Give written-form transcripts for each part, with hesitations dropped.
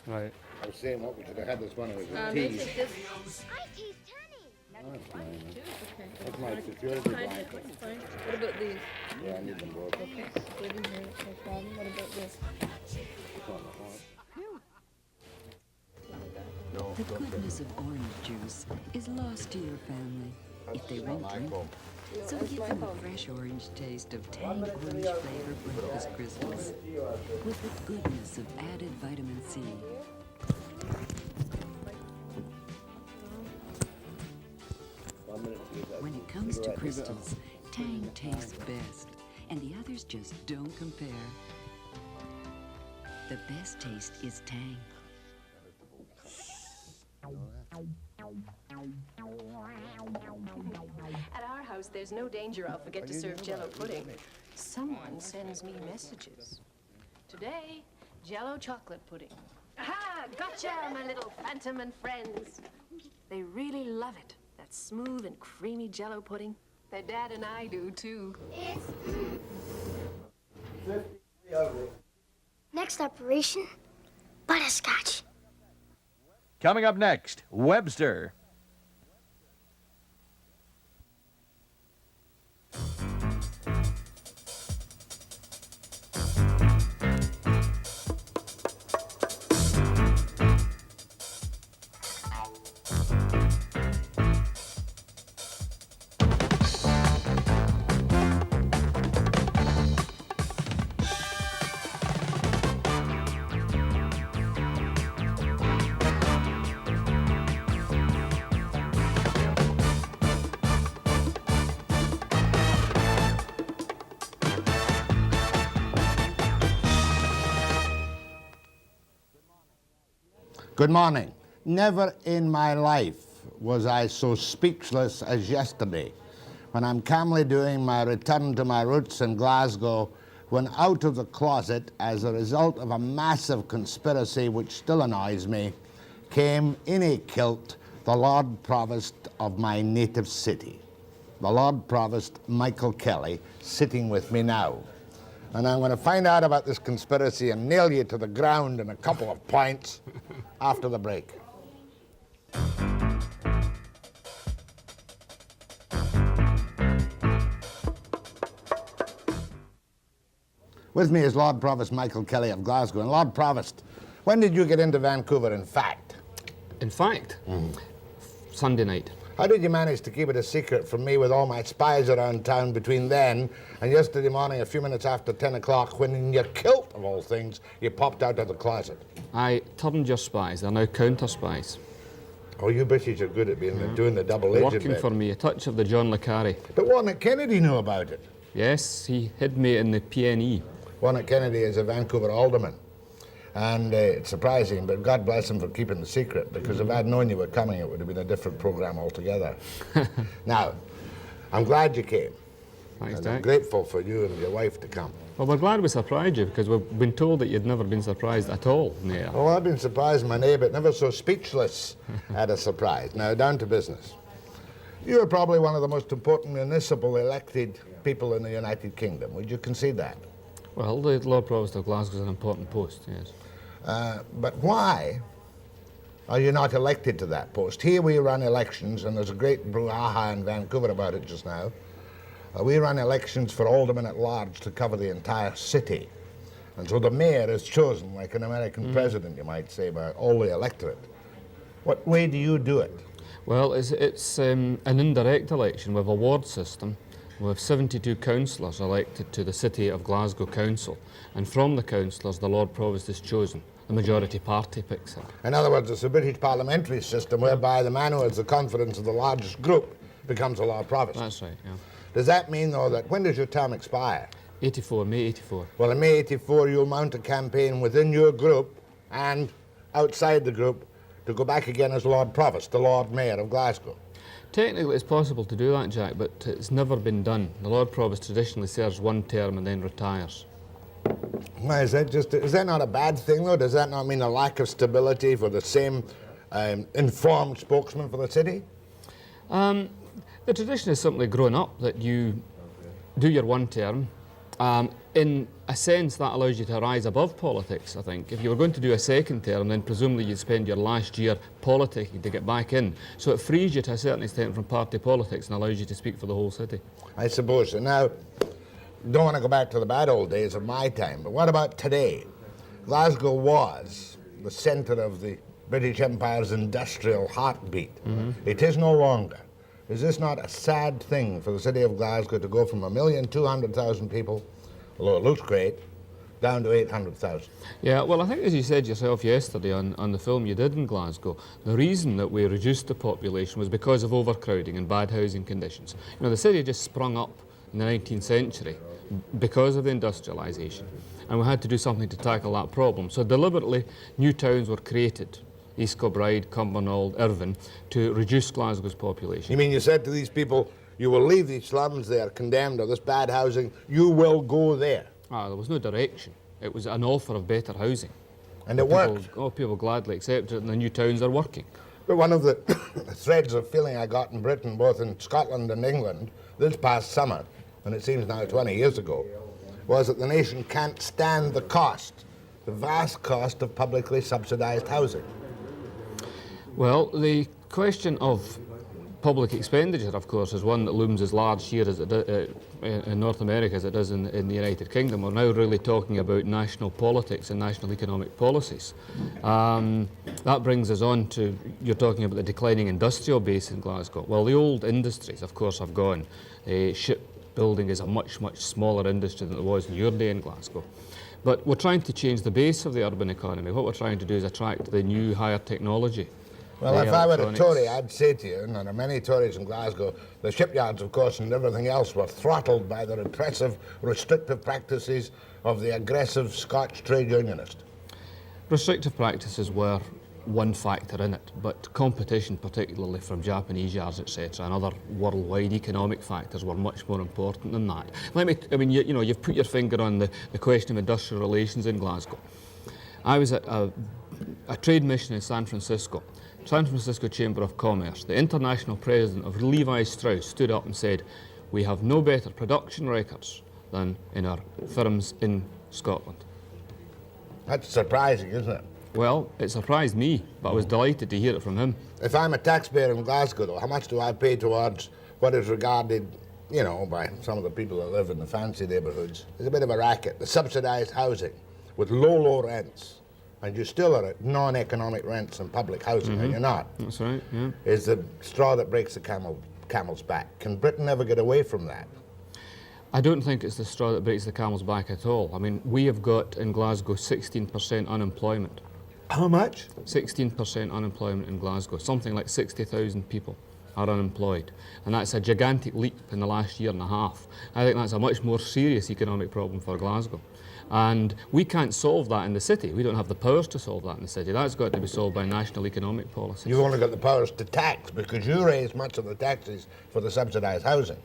Right. I was saying what we should have had this one. It was a May I tea. take this? I taste honey. That's mine. Okay. That's my security Fine, blanket. that's fine. What about these? Yeah, I need them both. Okay, put in here, no problem. What about this? It's on the horse. The goodness of orange juice is lost to your family if they won't drink it. So give them a fresh orange taste of tang orange flavor breakfast crystals with the goodness of added vitamin C. When it comes to crystals, Tang tastes best, and the others just don't compare. The best taste is Tang. At our house, there's no danger I'll forget to serve Jell-O pudding. Someone sends me messages. Today, Jell-O chocolate pudding. Aha! Gotcha, my little phantom and friends. They really love it, that smooth and creamy Jell-O pudding. Their dad and I do, too. Next operation, butterscotch. Coming up next, Webster. Good morning. Never in my life was I so speechless as yesterday when I'm calmly doing my return to my roots in Glasgow, when out of the closet, as a result of a massive conspiracy which still annoys me, came in a kilt the Lord Provost of my native city, the Lord Provost Michael Kelly, sitting with me now. And I'm going to find out about this conspiracy and nail you to the ground in a couple of points after the break. With me is Lord Provost Michael Kelly of Glasgow. And Lord Provost, when did you get into Vancouver, in fact? In fact, Sunday night. How did you manage to keep it a secret from me with all my spies around town between then and yesterday morning, a few minutes after 10 o'clock, when in your kilt, of all things, you popped out of the closet? I turned your spies. They're now counter spies. Oh, you British are good at doing the double agent Working bit. for me, a touch of the John le Carre. But Warnock Kennedy knew about it. Yes, he hid me in the PNE. Warnock Kennedy is a Vancouver alderman. And it's surprising, but God bless him for keeping the secret, because if I'd known you were coming, it would have been a different program altogether. Now, I'm glad you came. Thanks, And Jack. I'm grateful for you and your wife to come. Well, we're glad we surprised you, because we've been told that you'd never been surprised at all in the air. Well, I've been surprised, my neighbour, but never so speechless at a surprise. Now, down to business. You're probably one of the most important municipal elected people in the United Kingdom. Would you concede that? Well, the Lord Provost of Glasgow is an important post, yes. But why are you not elected to that post? Here we run elections, and there's a great brouhaha in Vancouver about it just now. We run elections for aldermen at large to cover the entire city. And so the mayor is chosen like an American president, you might say, by all the electorate. What way do you do it? Well, it's an indirect election with a ward system. We have 72 councillors elected to the City of Glasgow Council, and from the councillors the Lord Provost is chosen. The majority party picks it. In other words, it's a British parliamentary system whereby the man who has the confidence of the largest group becomes a Lord Provost. That's right, yeah. Does that mean, though, that when does your term expire? 84, May 84. Well, in May 84, you'll mount a campaign within your group and outside the group to go back again as Lord Provost, the Lord Mayor of Glasgow. Technically it's possible to do that, Jack, but it's never been done. The Lord Provost traditionally serves one term and then retires. Why, is that not a bad thing, though? Does that not mean a lack of stability for the same informed spokesman for the city? The tradition has simply grown up that you do your one term In a sense, that allows you to rise above politics, I think. If you were going to do a second term, then presumably you'd spend your last year politicking to get back in. So it frees you to a certain extent from party politics and allows you to speak for the whole city. I suppose. And now, don't want to go back to the bad old days of my time, but what about today? Glasgow was the centre of the British Empire's industrial heartbeat. It is no longer. Is this not a sad thing for the city of Glasgow to go from 1,200,000 people, although it looks great, down to 800,000? Yeah, well, I think as you said yourself yesterday on the film you did in Glasgow, the reason that we reduced the population was because of overcrowding and bad housing conditions. You know, the city just sprung up in the 19th century because of the industrialisation, and we had to do something to tackle that problem. So deliberately, new towns were created, East Kilbride, Cumbernauld, Irvine, to reduce Glasgow's population. You mean you said to these people, you will leave these slums, they are condemned, or this bad housing, you will go there? There was no direction. It was an offer of better housing. And it worked. People gladly accepted it, and the new towns are working. But one of the threads of feeling I got in Britain, both in Scotland and England, this past summer, and it seems now 20 years ago, was that the nation can't stand the cost, the vast cost of publicly subsidised housing. Well, the question of public expenditure, of course, is one that looms as large here as it in North America as it does in the United Kingdom. We're now really talking about national politics and national economic policies. That brings us on to, you're talking about the declining industrial base in Glasgow. Well, the old industries, of course, have gone. Shipbuilding is a much, much smaller industry than it was in your day in Glasgow. But we're trying to change the base of the urban economy. What we're trying to do is attract the new, higher technology. Well, if I were a Tory, I'd say to you, and there are many Tories in Glasgow, the shipyards, of course, and everything else were throttled by the repressive, restrictive practices of the aggressive Scotch trade unionist. Restrictive practices were one factor in it, but competition, particularly from Japanese yards, etc., and other worldwide economic factors were much more important than that. You've put your finger on the question of industrial relations in Glasgow. I was at a trade mission in San Francisco Chamber of Commerce. The international president of Levi Strauss stood up and said, "We have no better production records than in our firms in Scotland." That's surprising, isn't it? Well, it surprised me, but I was delighted to hear it from him. If I'm a taxpayer in Glasgow, though, how much do I pay towards what is regarded, you know, by some of the people that live in the fancy neighbourhoods, as a bit of a racket, the subsidised housing with low rents? And you still are at non-economic rents and public housing, are you not? That's right, yeah. Is the straw that breaks the camel's back. Can Britain ever get away from that? I don't think it's the straw that breaks the camel's back at all. I mean, we have got in Glasgow 16% unemployment. How much? 16% unemployment in Glasgow. Something like 60,000 people are unemployed. And that's a gigantic leap in the last year and a half. I think that's a much more serious economic problem for Glasgow. And we can't solve that in the city. We don't have the powers to solve that in the city. That's got to be solved by national economic policies. You've only got the powers to tax because you raise much of the taxes for the subsidised housing.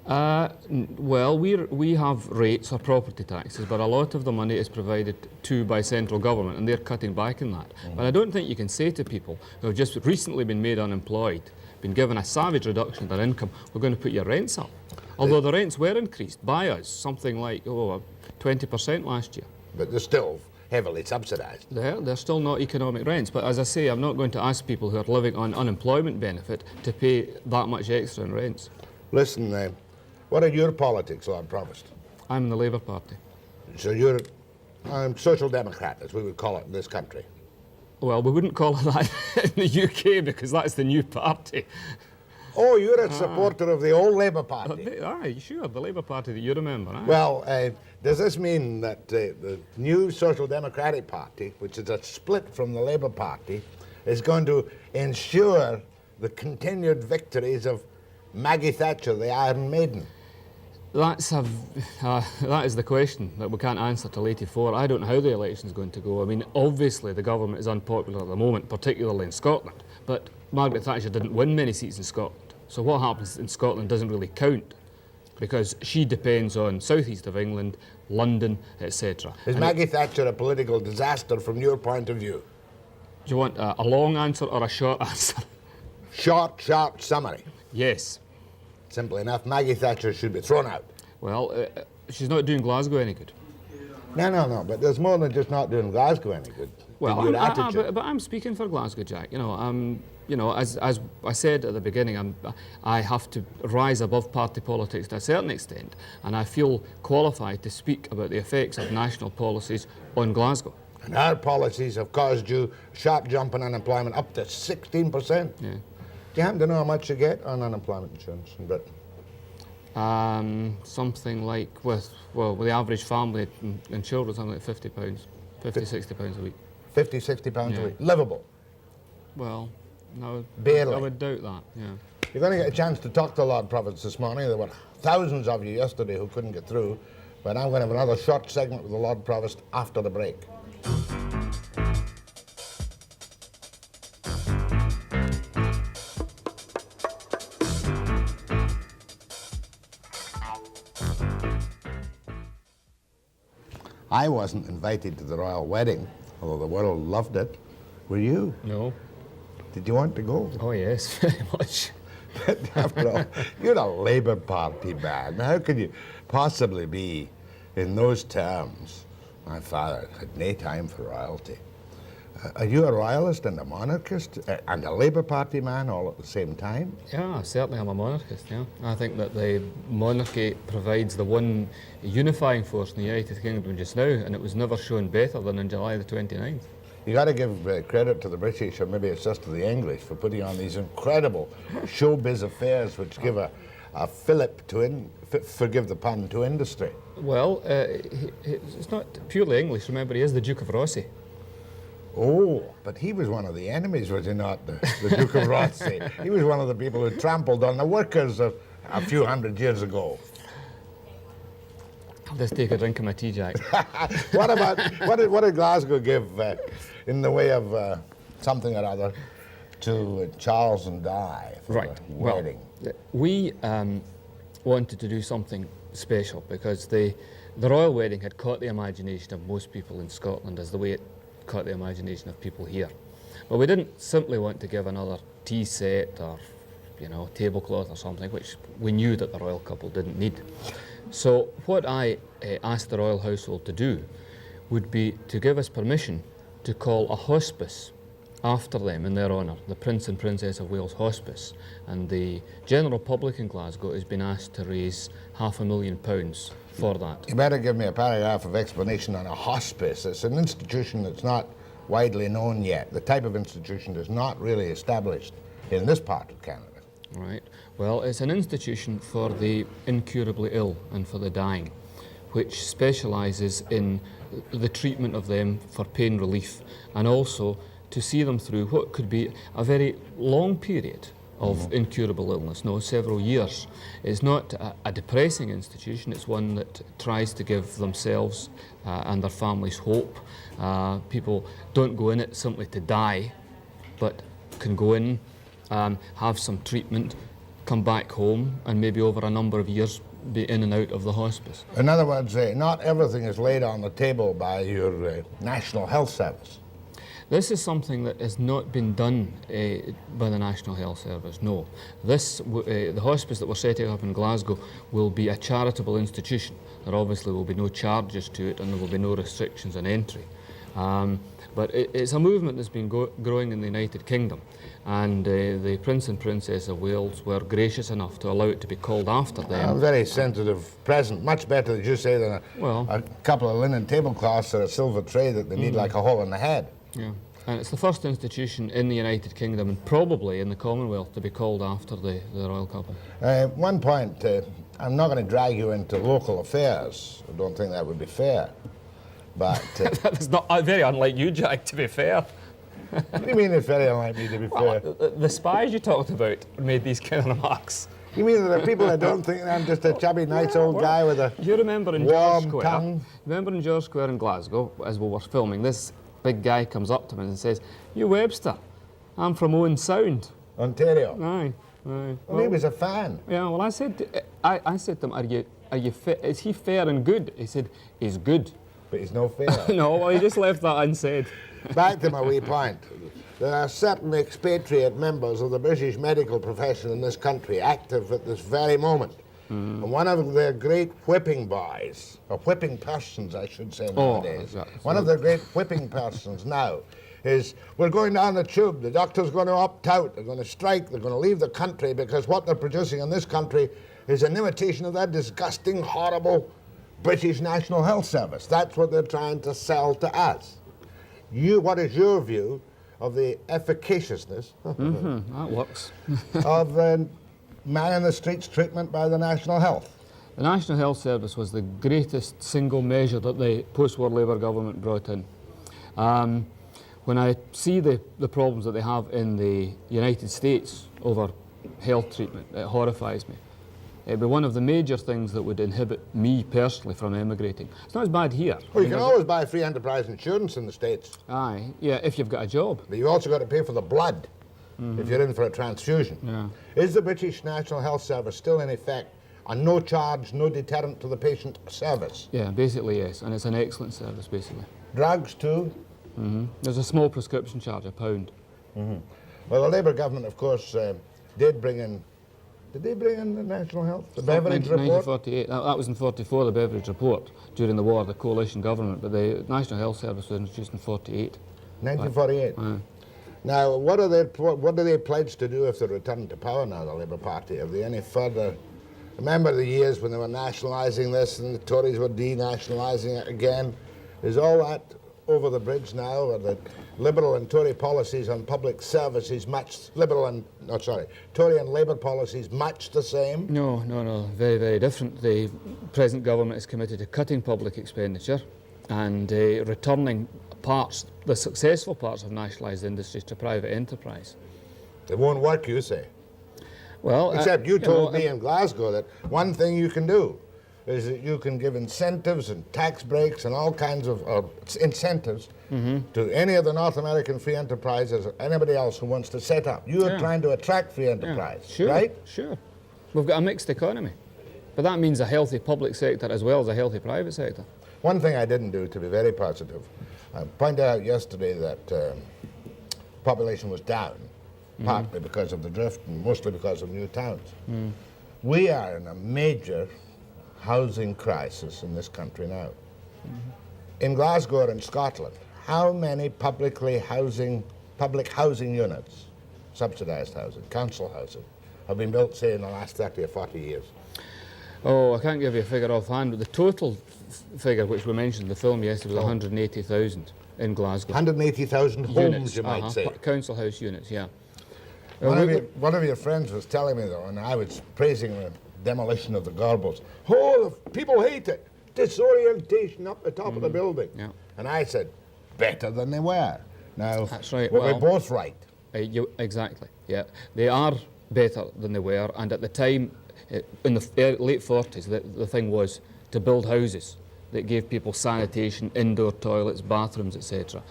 Well, we have rates or property taxes, but a lot of the money is provided to by central government, and they're cutting back in that. But I don't think you can say to people who have just recently been made unemployed, been given a savage reduction in their income, we're going to put your rents up. Although the rents were increased by us, something like 20% last year. But they're still heavily subsidised. They're still not economic rents, but as I say, I'm not going to ask people who are living on unemployment benefit to pay that much extra in rents. Listen, what are your politics, Lord Provost? I'm in the Labour Party. So you're Social Democrat, as we would call it in this country. Well, we wouldn't call it that in the UK because that's the new party. Oh, you're a supporter of the old Labour Party. Aye, sure, the Labour Party that you remember. Aye. Well, does this mean that the new Social Democratic Party, which is a split from the Labour Party, is going to ensure the continued victories of Maggie Thatcher, the Iron Maiden? That is the question that we can't answer till 84. I don't know how the election's going to go. I mean, obviously the government is unpopular at the moment, particularly in Scotland, but Margaret Thatcher didn't win many seats in Scotland. So what happens in Scotland doesn't really count because she depends on southeast of England, London, etc. Is Maggie Thatcher a political disaster from your point of view? Do you want a long answer or a short answer? Short, sharp summary. Yes. Simple enough, Maggie Thatcher should be thrown out. Well, she's not doing Glasgow any good. No, but there's more than just not doing Glasgow any good. Well, your attitude. but I'm speaking for Glasgow, Jack. As I said at the beginning, I have to rise above party politics to a certain extent, and I feel qualified to speak about the effects of national policies on Glasgow. And our policies have caused you a sharp jump in unemployment up to 16%. Yeah. Do you happen to know how much you get on unemployment insurance in Britain? Something like with the average family and children, something like £50, £60 a week. 50, 60 pounds Yeah. a week. Livable. Well, no, Barely. I would doubt that. Yeah. You're going to get a chance to talk to Lord Provost this morning. There were thousands of you yesterday who couldn't get through, but I'm going to have another short segment with the Lord Provost after the break. I wasn't invited to the royal wedding, although the world loved it. Were you? No. Did you want to go? Oh yes, very much. But after all, you're a Labour Party man. How could you possibly be in those terms? My father had no time for royalty. Are you a royalist and a monarchist and a Labour Party man all at the same time? Yeah, certainly I'm a monarchist, yeah. I think that the monarchy provides the one unifying force in the United Kingdom just now, and it was never shown better than on July the 29th. You got to give credit to the British, or maybe it's just to the English, for putting on these incredible showbiz affairs which give a fillip to, forgive the pun, to industry. Well, it's not purely English. Remember, he is the Duke of Rossi. Oh, but he was one of the enemies, was he not, the Duke of Rossi? He was one of the people who trampled on the workers a few hundred years ago. Let's take a drink of my tea, Jack. What did Glasgow give in the way of something or other to Charles and Di for Right. the wedding? Well, we wanted to do something special because the royal wedding had caught the imagination of most people in Scotland as the way it caught the imagination of people here. But we didn't simply want to give another tea set or, tablecloth or something, which we knew that the royal couple didn't need. So what I asked the royal household to do would be to give us permission to call a hospice after them in their honour, the Prince and Princess of Wales Hospice. And the general public in Glasgow has been asked to raise £500,000 for that. You better give me a paragraph of explanation on a hospice. It's an institution that's not widely known yet. The type of institution is not really established in this part of Canada. Right. Well, it's an institution for the incurably ill and for the dying, which specialises in the treatment of them for pain relief and also to see them through what could be a very long period of incurable illness, several years. It's not a depressing institution, it's one that tries to give themselves and their families hope. People don't go in it simply to die, but can go in, have some treatment, come back home, and maybe over a number of years be in and out of the hospice. In other words, not everything is laid on the table by your National Health Service. This is something that has not been done by the National Health Service, no. The hospice that we're setting up in Glasgow will be a charitable institution. There obviously will be no charges to it and there will be no restrictions on entry. But it's a movement that's been growing in the United Kingdom, and the Prince and Princess of Wales were gracious enough to allow it to be called after them. A very sensitive present, much better, as you say, than a couple of linen tablecloths or a silver tray that they need like a hole in the head. Yeah, and it's the first institution in the United Kingdom and probably in the Commonwealth to be called after the royal couple. One point, I'm not going to drag you into local affairs. I don't think that would be fair. But That's not very unlike you, Jack, to be fair. what do you mean it's very unlike me, to be fair? The spies you talked about made these kind of remarks. You mean there are people that don't think I'm just a chubby, nice old guy with a Do you remember in warm George Square? tongue? Remember in George Square in Glasgow, as we were filming, this big guy comes up to me and says, "You Webster, I'm from Owen Sound." Ontario. Aye, aye. Well, he was a fan. Yeah, well, I said to him, "Are you is he fair and good?" He said, "He's good." But he's no fair. No, well, he just left that unsaid. Back to my wee point. There are certain expatriate members of the British medical profession in this country active at this very moment And one of their great whipping boys, or whipping persons, I should say nowadays, exactly. one of their great whipping persons now is, we're going down the tube, the doctor's going to opt out, they're going to strike, they're going to leave the country because what they're producing in this country is an imitation of that disgusting, horrible British National Health Service. That's what they're trying to sell to us. What is your view of the efficaciousness That works. of the man in the streets treatment by the National Health? The National Health Service was the greatest single measure that the post-war Labour government brought in. When I see the problems that they have in the United States over health treatment, it horrifies me. It'd be one of the major things that would inhibit me personally from emigrating. It's not as bad here. Well, you can always buy free enterprise insurance in the States. Aye, yeah, if you've got a job. But you've also got to pay for the blood if you're in for a transfusion. Yeah. Is the British National Health Service still in effect a no charge, no deterrent to the patient service? Yeah, basically yes, and it's an excellent service, basically. Drugs too? There's a small prescription charge, £1. Well, the Labour government, of course, did bring in. Did they bring in the National Health? The Beveridge Report? 1948. That was in 44, the Beveridge Report, during the war, the coalition government, but the National Health Service was introduced in 48. 1948. Now, what do they pledge to do if they return to power now, the Labour Party? Have they any further... Remember the years when they were nationalising this and the Tories were denationalising it again? Is all that over the bridge now? Are the Liberal and Tory policies on public services Tory and Labour policies much the same? No, very, very different. The present government is committed to cutting public expenditure and returning the successful parts of nationalised industries to private enterprise. It won't work, you say? Well, except you told me in Glasgow that one thing you can do is that you can give incentives and tax breaks and all kinds of incentives to any of the North American free enterprises or anybody else who wants to set up. You are trying to attract free enterprise, right? Sure. We've got a mixed economy. But that means a healthy public sector as well as a healthy private sector. One thing I didn't do, to be very positive, I pointed out yesterday that population was down, partly because of the drift and mostly because of new towns. We are in a major housing crisis in this country now. In Glasgow or in Scotland, how many public housing units, subsidised housing, council housing, have been built, say, in the last 30 or 40 years? Oh, I can't give you a figure offhand, but the total figure which we mentioned in the film yesterday was 180,000 in Glasgow. 180,000 homes, units, you might say. Council house units, yeah. One of your friends was telling me, though, and I was praising the demolition of the Gorbals. Oh, the people hate it. Disorientation up the top of the building. Yeah. And I said, better than they were. Now, that's right. We're both right. Exactly, yeah. They are better than they were, and at the time, in the late 40s, the thing was to build houses that gave people sanitation, indoor toilets, bathrooms, etc.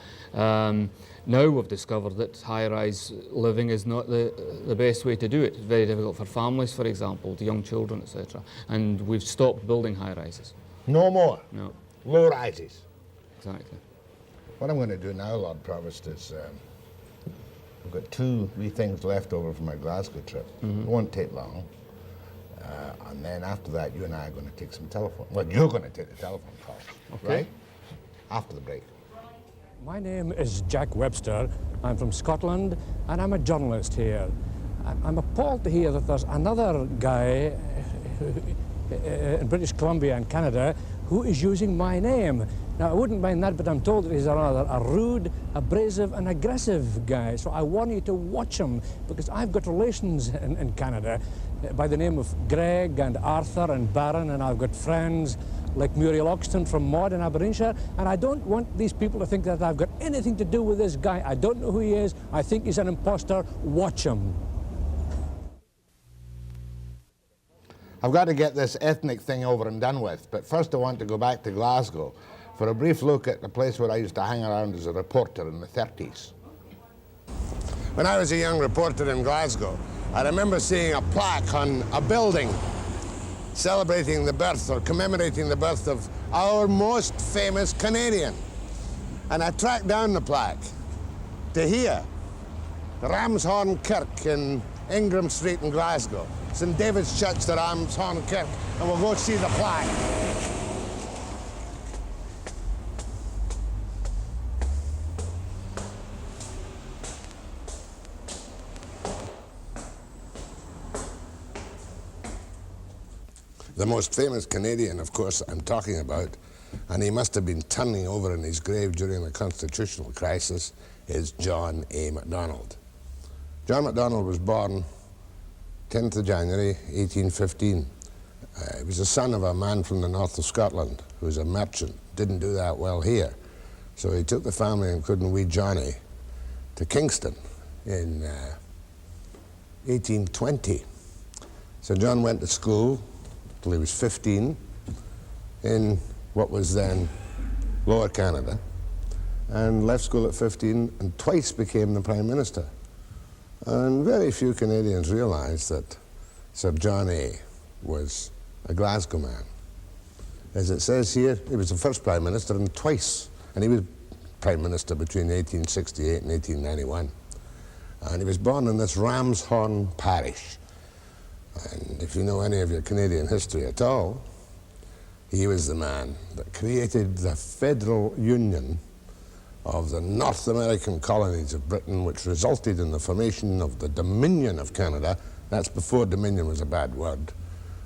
Now we've discovered that high-rise living is not the best way to do it. It's very difficult for families, for example, to young children, etc. And we've stopped building high-rises. No more? No. Low rises? Exactly. What I'm going to do now, Lord Provost, is I've got two wee things left over from my Glasgow trip. It won't take long. And then after that, you and I are going to take some telephone. Well, you're going to take the telephone call, right? After the break. My name is Jack Webster. I'm from Scotland, and I'm a journalist here. I'm appalled to hear that there's another guy in British Columbia and Canada who is using my name. Now, I wouldn't mind that, but I'm told that he's a rude, abrasive, and aggressive guy. So I want you to watch him, because I've got relations in Canada by the name of Greg and Arthur and Baron, and I've got friends like Muriel Oxton from Maud in Aberdeenshire, and I don't want these people to think that I've got anything to do with this guy. I don't know who he is. I think he's an imposter. Watch him. I've got to get this ethnic thing over and done with, but first I want to go back to Glasgow for a brief look at the place where I used to hang around as a reporter in the 30s. When I was a young reporter in Glasgow, I remember seeing a plaque on a building celebrating the birth or commemorating the birth of our most famous Canadian. And I tracked down the plaque to here, Ramshorn Kirk in Ingram Street in Glasgow. St David's Church to Ramshorn Kirk, and we'll go see the plaque. The most famous Canadian, of course, I'm talking about, and he must have been turning over in his grave during the constitutional crisis, is John A. Macdonald. John Macdonald was born 10th of January 1815. He was the son of a man from the north of Scotland who was a merchant, didn't do that well here. So he took the family, including wee Johnny, to Kingston in 1820. So John went to school till he was 15 in what was then Lower Canada, and left school at 15 and twice became the Prime Minister. And very few Canadians realised that Sir John A. was a Glasgow man. As it says here, he was the first Prime Minister and twice, and he was Prime Minister between 1868 and 1891. And he was born in this Ramshorn parish. And if you know any of your Canadian history at all, he was the man that created the Federal Union of the North American colonies of Britain, which resulted in the formation of the Dominion of Canada. That's before Dominion was a bad word,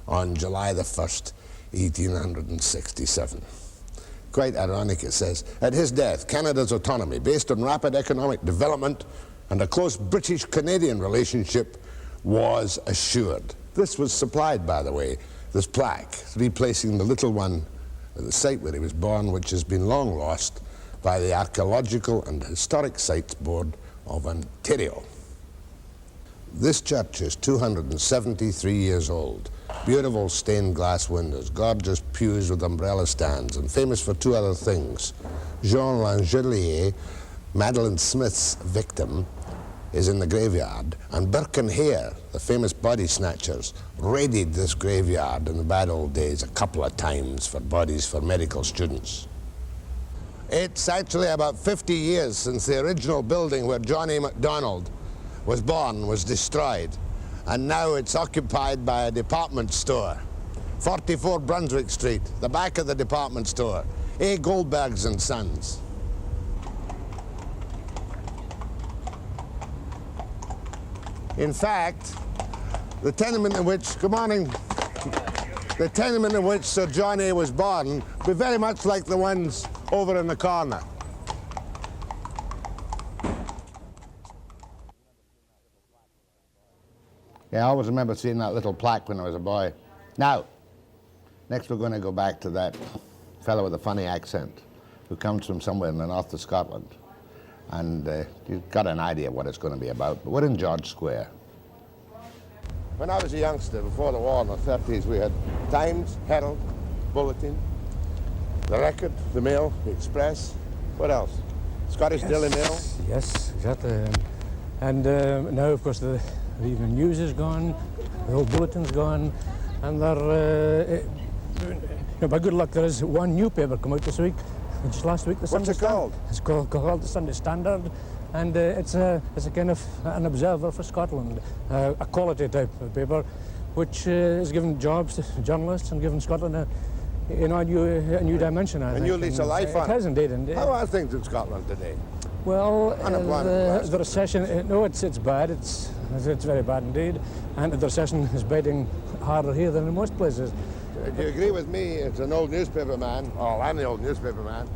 on July the 1st, 1867. Quite ironic, it says, at his death, Canada's autonomy, based on rapid economic development and a close British-Canadian relationship, was assured. This was supplied, by the way, this plaque, replacing the little one at the site where he was born, which has been long lost, by the Archaeological and Historic Sites Board of Ontario. This church is 273 years old. Beautiful stained glass windows, gorgeous pews with umbrella stands, and famous for two other things. Jean Langelier, Madeline Smith's victim, is in the graveyard, and Burke and Hare, the famous body snatchers, raided this graveyard in the bad old days a couple of times for bodies for medical students. It's actually about 50 years since the original building where John A. Macdonald was born was destroyed, and now it's occupied by a department store. 44 Brunswick Street, the back of the department store, A. Goldberg's and Sons. In fact, the tenement in which, good morning, the tenement in which Sir John A. was born were very much like the ones over in the corner. Yeah, I always remember seeing that little plaque when I was a boy. Now, next we're going to go back to that fellow with a funny accent who comes from somewhere in the north of Scotland. And you've got an idea of what it's going to be about, but we're in George Square. When I was a youngster, before the war in the 30s, we had Times, Herald, Bulletin, the Record, the Mail, the Express. What else? Scottish Daily Mail? Yes, exactly. And now, of course, the Evening News is gone, the old Bulletin's gone, and by good luck, there is one new paper come out this week. Just last week, the Sunday Standard. What's it called? It's called the Sunday Standard, and it's a kind of an observer for Scotland, a quality type of paper, which has given jobs to journalists and given Scotland a new dimension. I think. A new lease of life on it. It has indeed. How are things in Scotland today? Well, the recession. No, it's bad. It's very bad indeed, and the recession is biting harder here than in most places. Do you agree with me, as an old newspaper man, I'm the old newspaper man,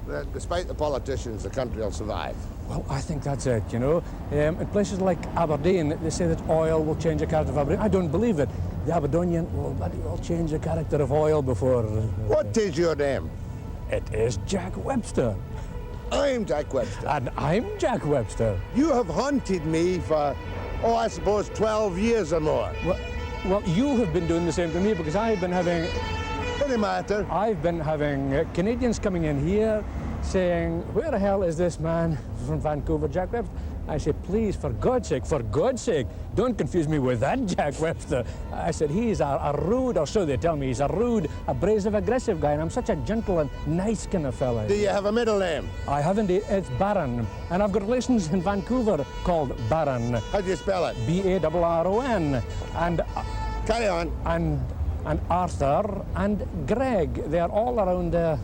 that despite the politicians, the country will survive? Well, I think that's it, you know. In places like Aberdeen, they say that oil will change the character of Aberdeen. I don't believe it. The Aberdonian will change the character of oil before... What is your name? It is Jack Webster. I'm Jack Webster. And I'm Jack Webster. You have haunted me for, I suppose 12 years or more. Well, you have been doing the same to me, because I've been having... Any matter? I've been having Canadians coming in here saying, where the hell is this man from Vancouver, Jack Webster? I said, please, for God's sake, don't confuse me with that Jack Webster. I said, he's a rude, or so they tell me, he's a rude, abrasive, aggressive guy, and I'm such a gentle and nice kind of fella. Do you have a middle name? I have indeed. It's Baron, and I've got relations in Vancouver called Baron. How do you spell it? B-A-R-R-O-N. And Carry on. And Arthur and Greg. They are all around there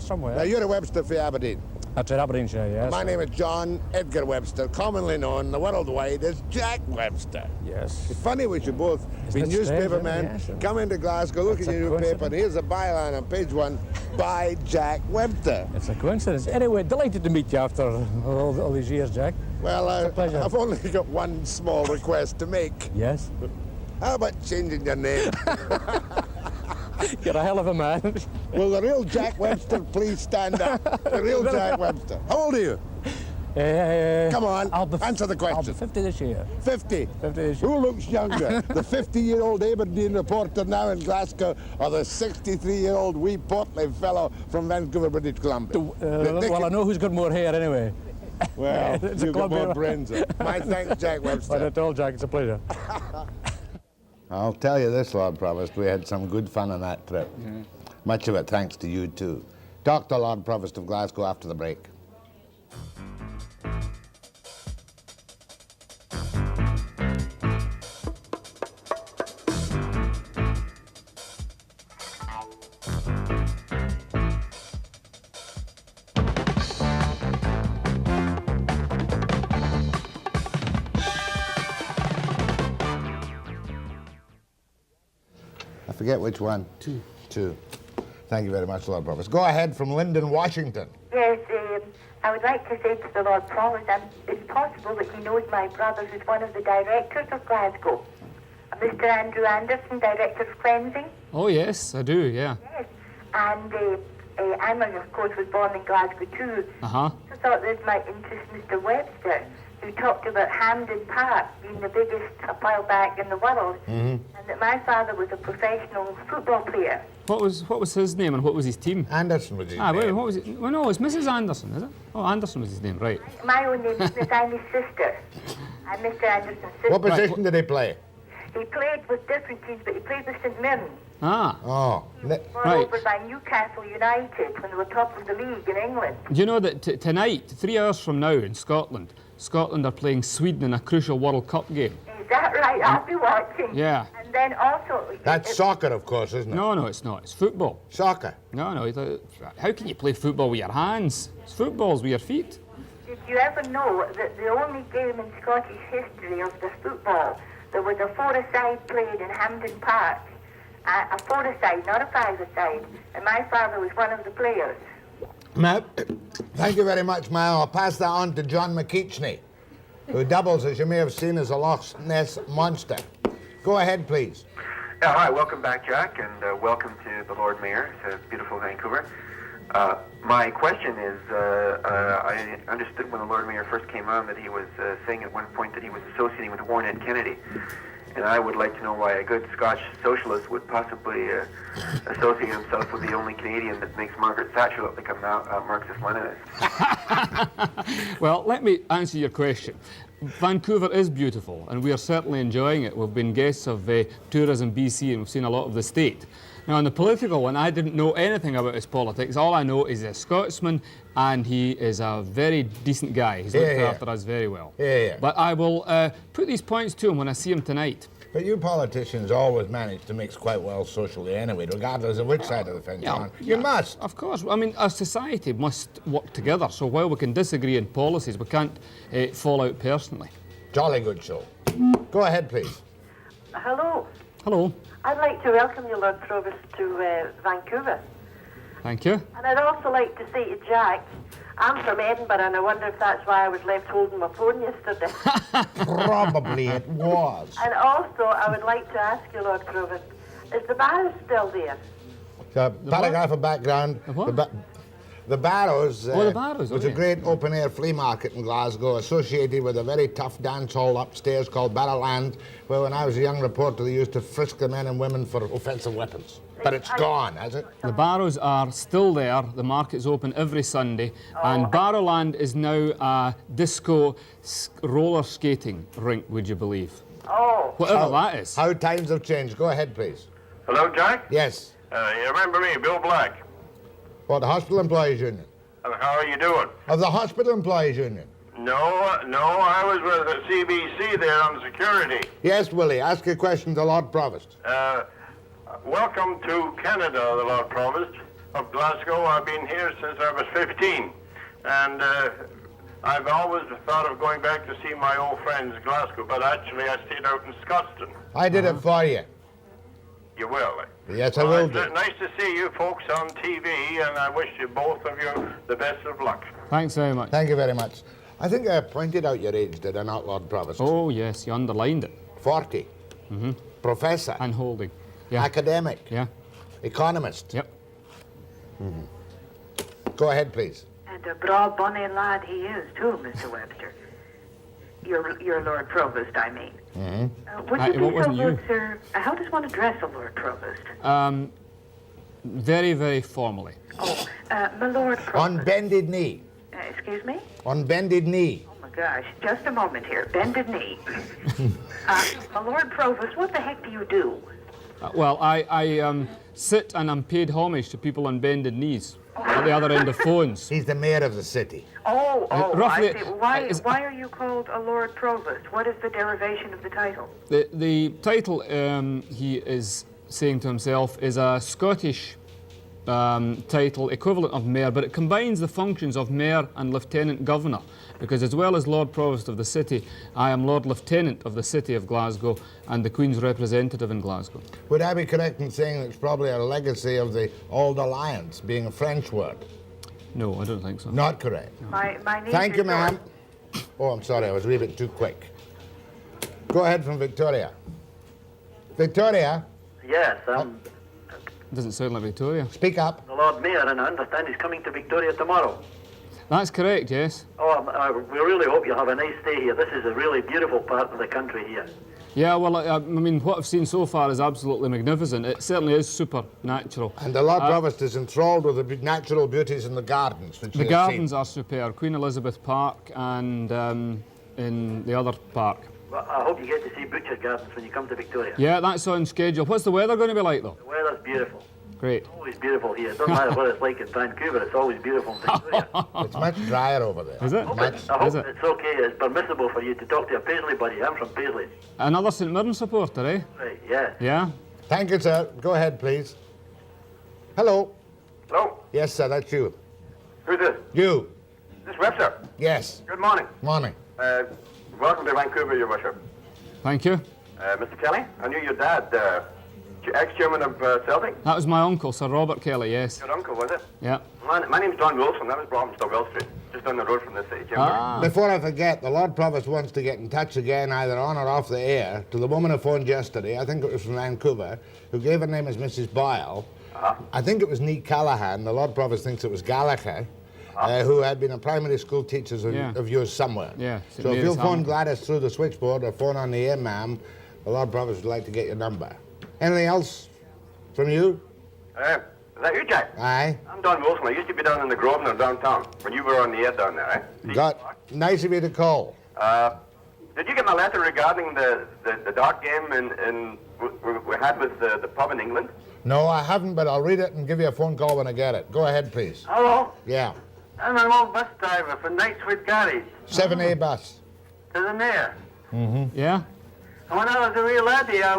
somewhere. Now, you're a Webster for Aberdeen. That's at Aberdeenshire, yes. My name is John Edgar Webster, commonly known the worldwide as Jack Webster. Yes. It's funny we should both be Isn't it strange, newspapermen, yes? come into Glasgow, look at It's a your newspaper, and coincidence. here's a byline on page 1 by Jack Webster. It's a coincidence. Anyway, delighted to meet you after all these years, Jack. Well, a pleasure. I've only got one small request to make. Yes? How about changing your name? You're a hell of a man. Will the real Jack Webster please stand up? The real Jack Webster. How old are you? Come on, answer the question. I'll be 50 this year. 50? 50 this year. Who looks younger? The 50-year-old Aberdeen reporter now in Glasgow, or the 63-year-old wee portly fellow from Vancouver, British Columbia? Well, I know who's got more hair anyway. Well, It's a you've got club more here. brains. My thanks, Jack Not Webster. at all, Jack. It's a pleasure. I'll tell you this, Lord Provost, we had some good fun on that trip. Much of it thanks to you, too. Talk to Lord Provost of Glasgow after the break. I forget which one. Two. Thank you very much, Lord Provost. Go ahead from Lyndon, Washington. Yes, I would like to say to the Lord Provost, it's possible that he knows my brother who's one of the directors of Glasgow. Mr. Andrew Anderson, Director of Cleansing. Oh, yes, I do, yeah. Yes. And I, of course, was born in Glasgow too. Uh-huh. I thought this might interest Mr. Webster, who talked about Hampden Park being the biggest a while back in the world, and that my father was a professional football player. What was his name and what was his team? Anderson was his Wait, name. what was it? Well, no, it's Mrs. Anderson, is it? Oh, Anderson was his name, right. My own name is Miss Annie's sister. I'm Mr. Anderson's sister. What position did he play? He played with different teams, but he played with St Mirren. Ah. Oh. Over by Newcastle United when they were top of the league in England. Do you know that tonight, 3 hours from now in Scotland are playing Sweden in a crucial World Cup game? Is that right? I'll be watching. Yeah. And then also... That's soccer, of course, isn't it? No, it's not. It's football. Soccer? No, how can you play football with your hands? It's footballs with your feet. Did you ever know that the only game in Scottish history of the football, there was a four-a-side played in Hampden Park? A four-a-side, not a five-a-side. And my father was one of the players. Thank you very much, Mal. I'll pass that on to John McKeachney, who doubles, as you may have seen, as a Loch Ness monster. Go ahead, please. Yeah, hi, welcome back, Jack, and welcome to the Lord Mayor to beautiful Vancouver. My question is, I understood when the Lord Mayor first came on that he was saying at one point that he was associating with Warren F. Kennedy. And I would like to know why a good Scotch socialist would possibly associate himself with the only Canadian that makes Margaret Thatcher look like a Marxist-Leninist. Well, let me answer your question. Vancouver is beautiful, and we are certainly enjoying it. We've been guests of Tourism BC, and we've seen a lot of the state. Now, on the political one, I didn't know anything about his politics. All I know is he's a Scotsman, and he is a very decent guy. He's looked after us very well. But I will put these points to him when I see him tonight. But you politicians always manage to mix quite well socially anyway, regardless of which side of the fence you're on. You must. Of course. I mean, our society must work together, so while we can disagree in policies, we can't fall out personally. Jolly good show. Go ahead, please. Hello. Hello. I'd like to welcome you, Lord Provost, to Vancouver. Thank you. And I'd also like to say to Jack, I'm from Edinburgh, and I wonder if that's why I was left holding my phone yesterday. Probably it was. And also, I would like to ask you, Lord Provost, is the Barrows still there? So, paragraph of background. The Barrows, the Barrows, was a great open-air flea market in Glasgow associated with a very tough dance hall upstairs called Barrowland, where when I was a young reporter they used to frisk the men and women for offensive weapons. But it's gone, has it? The barrows are still there. The market's open every Sunday. And Barrowland is now a disco roller skating rink, would you believe? Oh. Whatever that is. How times have changed. Go ahead, please. Hello, Jack? Yes. You remember me, Bill Black? What, the Hospital Employees Union? How are you doing? Of the Hospital Employees Union? No, I was with the CBC there on security. Yes, Willie, ask a question to Lord Provost. Welcome to Canada, the Lord Provost of Glasgow. I've been here since I was 15. And I've always thought of going back to see my old friends in Glasgow, but actually I stayed out in Scotstoun. I did it for you. You will? Yes, I will do. It's nice to see you folks on TV, and I wish you both of you the best of luck. Thanks very much. Thank you very much. I think I pointed out your age, did I not, Lord Provost? Oh, yes, you underlined it. 40. Mm-hmm. Professor. And holding. Yeah. Academic. Yeah. Economist. Yep. Mm-hmm. Go ahead, please. And a braw bonny lad he is, too, Mr. Webster. Your Lord Provost, I mean. Mm-hmm. Would you be so good, sir? How does one address a Lord Provost? Very, very formally. Oh, my Lord Provost. On bended knee. Excuse me? On bended knee. Oh, my gosh. Just a moment here. Bended knee. My Lord Provost, what the heck do you do? Well, I sit and I'm paid homage to people on bended knees at the other end of phones. He's the mayor of the city. Roughly, I see. Why are you called a Lord Provost? What is the derivation of the title? The title, he is saying to himself, is a Scottish title equivalent of mayor, but it combines the functions of mayor and lieutenant governor, because as well as Lord Provost of the city, I am Lord Lieutenant of the city of Glasgow and the Queen's representative in Glasgow. Would I be correct in saying it's probably a legacy of the Old Alliance, being a French word? No, I don't think so. Not correct. No. My Thank you, ma'am. Oh, I'm sorry, I was a wee bit too quick. Go ahead from Victoria. Victoria? Yes, Doesn't sound like Victoria. Speak up. the Lord Mayor, and I understand he's coming to Victoria tomorrow. That's correct, yes. Oh, we really hope you'll have a nice stay here. This is a really beautiful part of the country here. Yeah, well, I mean, what I've seen so far is absolutely magnificent. It certainly is supernatural. And the Lord Provost is enthralled with the natural beauties in the gardens. Which the gardens are superb. Queen Elizabeth Park and in the other park. Well, I hope you get to see Butcher Gardens when you come to Victoria. Yeah, that's on schedule. What's the weather going to be like, though? The weather's beautiful. Great. Always beautiful here. It doesn't matter what it's like in Vancouver, it's always beautiful in Victoria. It's much drier over there. Is it? I hope it's okay, it's permissible for you to talk to a Paisley buddy. I'm from Paisley. Another St Mirren supporter, eh? Right, yeah. Yeah? Thank you, sir. Go ahead, please. Hello. Hello? Yes, sir, that's you. Who's this? You. This Webster? Yes. Good morning. Morning. Welcome to Vancouver, Your Worship. Thank you. Mr. Kelly, I knew your dad, ex-chairman of Celtic. That was my uncle, Sir Robert Kelly, yes. Your uncle, was it? Yeah. My name's John Wilson. I was brought up in Stockwell Street, just down the road from this city chamber. Before I forget, the Lord Provost wants to get in touch again, either on or off the air, to the woman who phoned yesterday, I think it was from Vancouver, who gave her name as Mrs. Boyle. I think it was Nee Callahan. The Lord Provost thinks it was Gallagher, who had been a primary school teacher of yours somewhere. Yeah. So if you'll phone Gladys through the switchboard or phone on the air, ma'am, the Lord Provost would like to get your number. Anything else from you? Is that you, Jack? Aye. I'm Don Wilson. I used to be down in the Grosvenor downtown when you were on the air down there, eh? Nice of you to call. Did you get my letter regarding the dart game we had with the pub in England? No, I haven't, but I'll read it and give you a phone call when I get it. Go ahead, please. Hello? Yeah. I'm an old bus driver for Knightswood Garage. 7A bus. To the mayor. Mm-hmm. Yeah? And when I was a wee laddie, I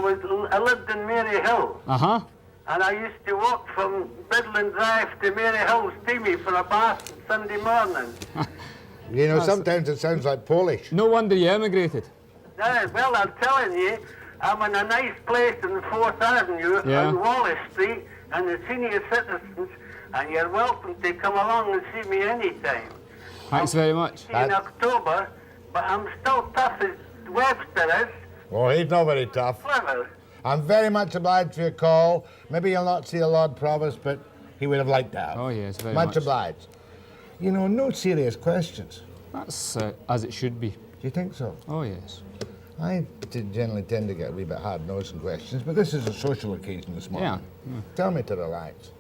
lived in Mary Hill. Uh-huh. And I used to walk from Bedland Drive to Mary Hill steamy for a bath Sunday morning. You know, sometimes it sounds like Polish. No wonder you emigrated. Well, I'm telling you, I'm in a nice place in 4th Avenue on Wallace Street and the senior citizens, and you're welcome to come along and see me anytime. Thanks very much. In October, but I'm still tough as Webster is. Oh, he's not very tough. Clever. I'm very much obliged for your call. Maybe you'll not see the Lord Provost, but he would have liked to have. Oh, yes, very much. Much obliged. You know, no serious questions. That's as it should be. Do you think so? Oh, yes. I generally tend to get a wee bit hard-nosed in questions, but this is a social occasion this morning. Yeah. Tell me to relax.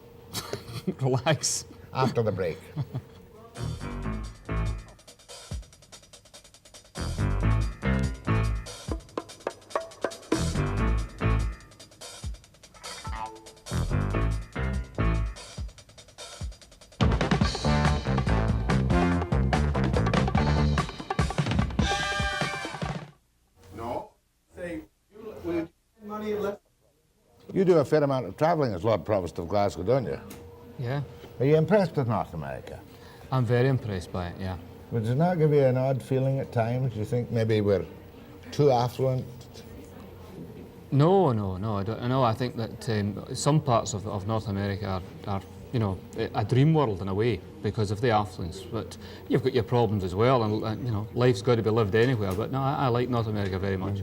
Relax. After the break. You do a fair amount of travelling as Lord Provost of Glasgow, don't you? Yeah. Are you impressed with North America? I'm very impressed by it, yeah. But does it not give you an odd feeling at times? Do you think maybe we're too affluent? No, I don't. No, I think that some parts of North America are, you know, a dream world in a way because of the affluence. But you've got your problems as well, and you know, life's got to be lived anywhere. But no, I like North America very much.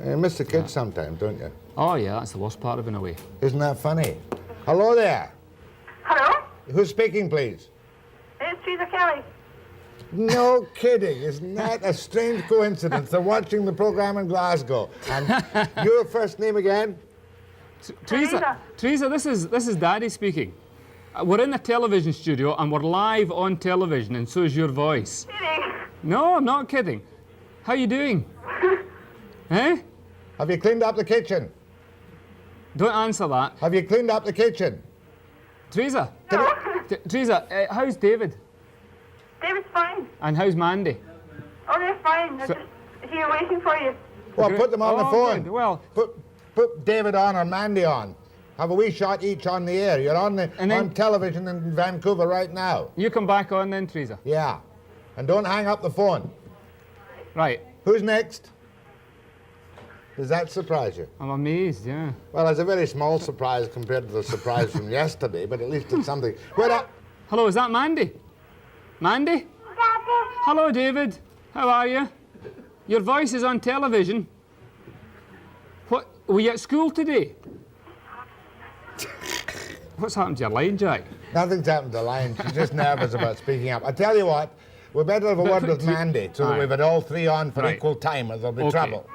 You miss the kids sometimes, don't you? Oh yeah, that's the worst part of it in a way. Isn't that funny? Hello there. Hello? Who's speaking, please? It's Teresa Kelly. No kidding. Isn't that a strange coincidence? They're watching the programme in Glasgow. And your first name again? Teresa, this is Daddy speaking. We're in the television studio and we're live on television, and so is your voice. Kidding? No, I'm not kidding. How you doing? Eh? Have you cleaned up the kitchen? Don't answer that. Have you cleaned up the kitchen? Teresa. No. Teresa, how's David? David's fine. And how's Mandy? Oh, they're fine. They're just here waiting for you. Well, put them on the phone. Good. Well, put David on or Mandy on. Have a wee shot each on the air. You're on television in Vancouver right now. You come back on then, Teresa. Yeah. And don't hang up the phone. Right. Who's next? Does that surprise you? I'm amazed, yeah. Well, it's a very small surprise compared to the surprise from yesterday, but at least it's something. Hello, is that Mandy? Mandy? Daddy. Hello, David. How are you? Your voice is on television. What? Were you at school today? What's happened to your line, Jack? Nothing's happened to the line. She's just nervous about speaking up. I tell you what, we better have a word with Mandy so that we've had all three on for equal time, or there'll be trouble.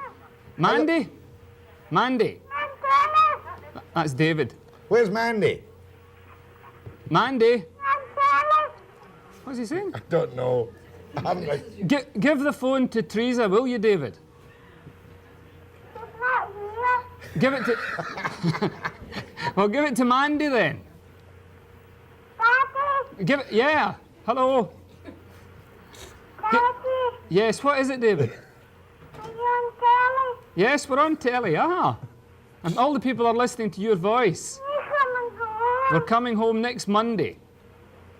Mandy? Mandy? That's David. Where's Mandy? Mandy? What's he saying? I don't know. I haven't... Give the phone to Teresa, will you, David? Give it to... Well, give it to Mandy then. Daddy. Give it... Yeah. Hello. Daddy. Yes, what is it, David? Are you on telly? Yes, we're on telly, and all the people are listening to your voice. Are you coming home? We're coming home next Monday,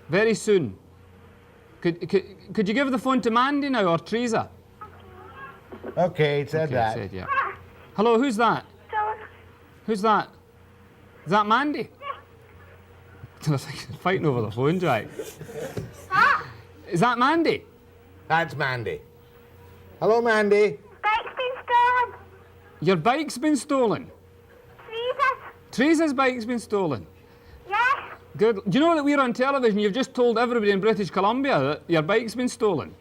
very soon. Could you give the phone to Mandy now, or Teresa? Okay, said that. Said, yeah. Hello, who's that? John. Who's that? Is that Mandy? They're fighting over the phone, Jack. Is that Mandy? That's Mandy. Hello, Mandy. Bike's been stolen. Your bike's been stolen? Teresa's. Teresa's bike's been stolen? Yes. Good. Do you know that we're on television? You've just told everybody in British Columbia that your bike's been stolen.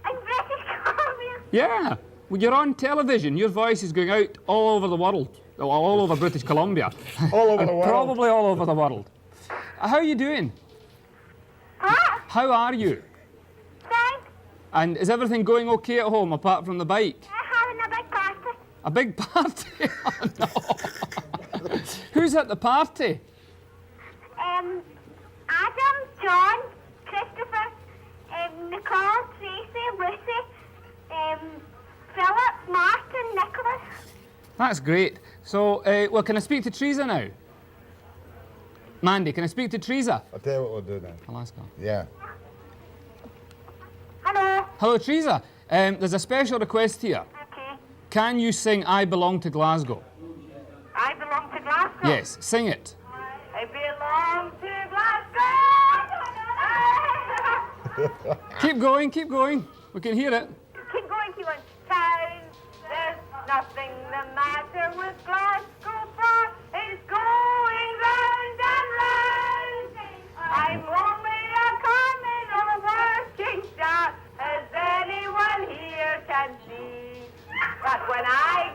In British Columbia? Yeah. Well, you're on television. Your voice is going out all over the world. All over British Columbia. All over the world. Probably all over the world. How are you doing? Huh? How are you? Fine. And is everything going okay at home apart from the bike? We're having a big party. A big party? Oh, no. Who's at the party? Adam, John, Christopher, Nicole, Tracy, Lucy, Philip, Martin, Nicholas. That's great. So, well, can I speak to Teresa now? Mandy, can I speak to Teresa? I'll tell you what we'll do now. I'll ask her. Yeah. Hello. Hello, Teresa. There's a special request here. Okay. Can you sing I Belong to Glasgow? I belong to Glasgow. Yes, sing it. I belong to Glasgow. Keep going, keep going. We can hear it. Keep going, keep going. Time, there's nothing the matter with Glasgow, for it's going round and round. I'm only a common old working star, as anyone here can see. But when I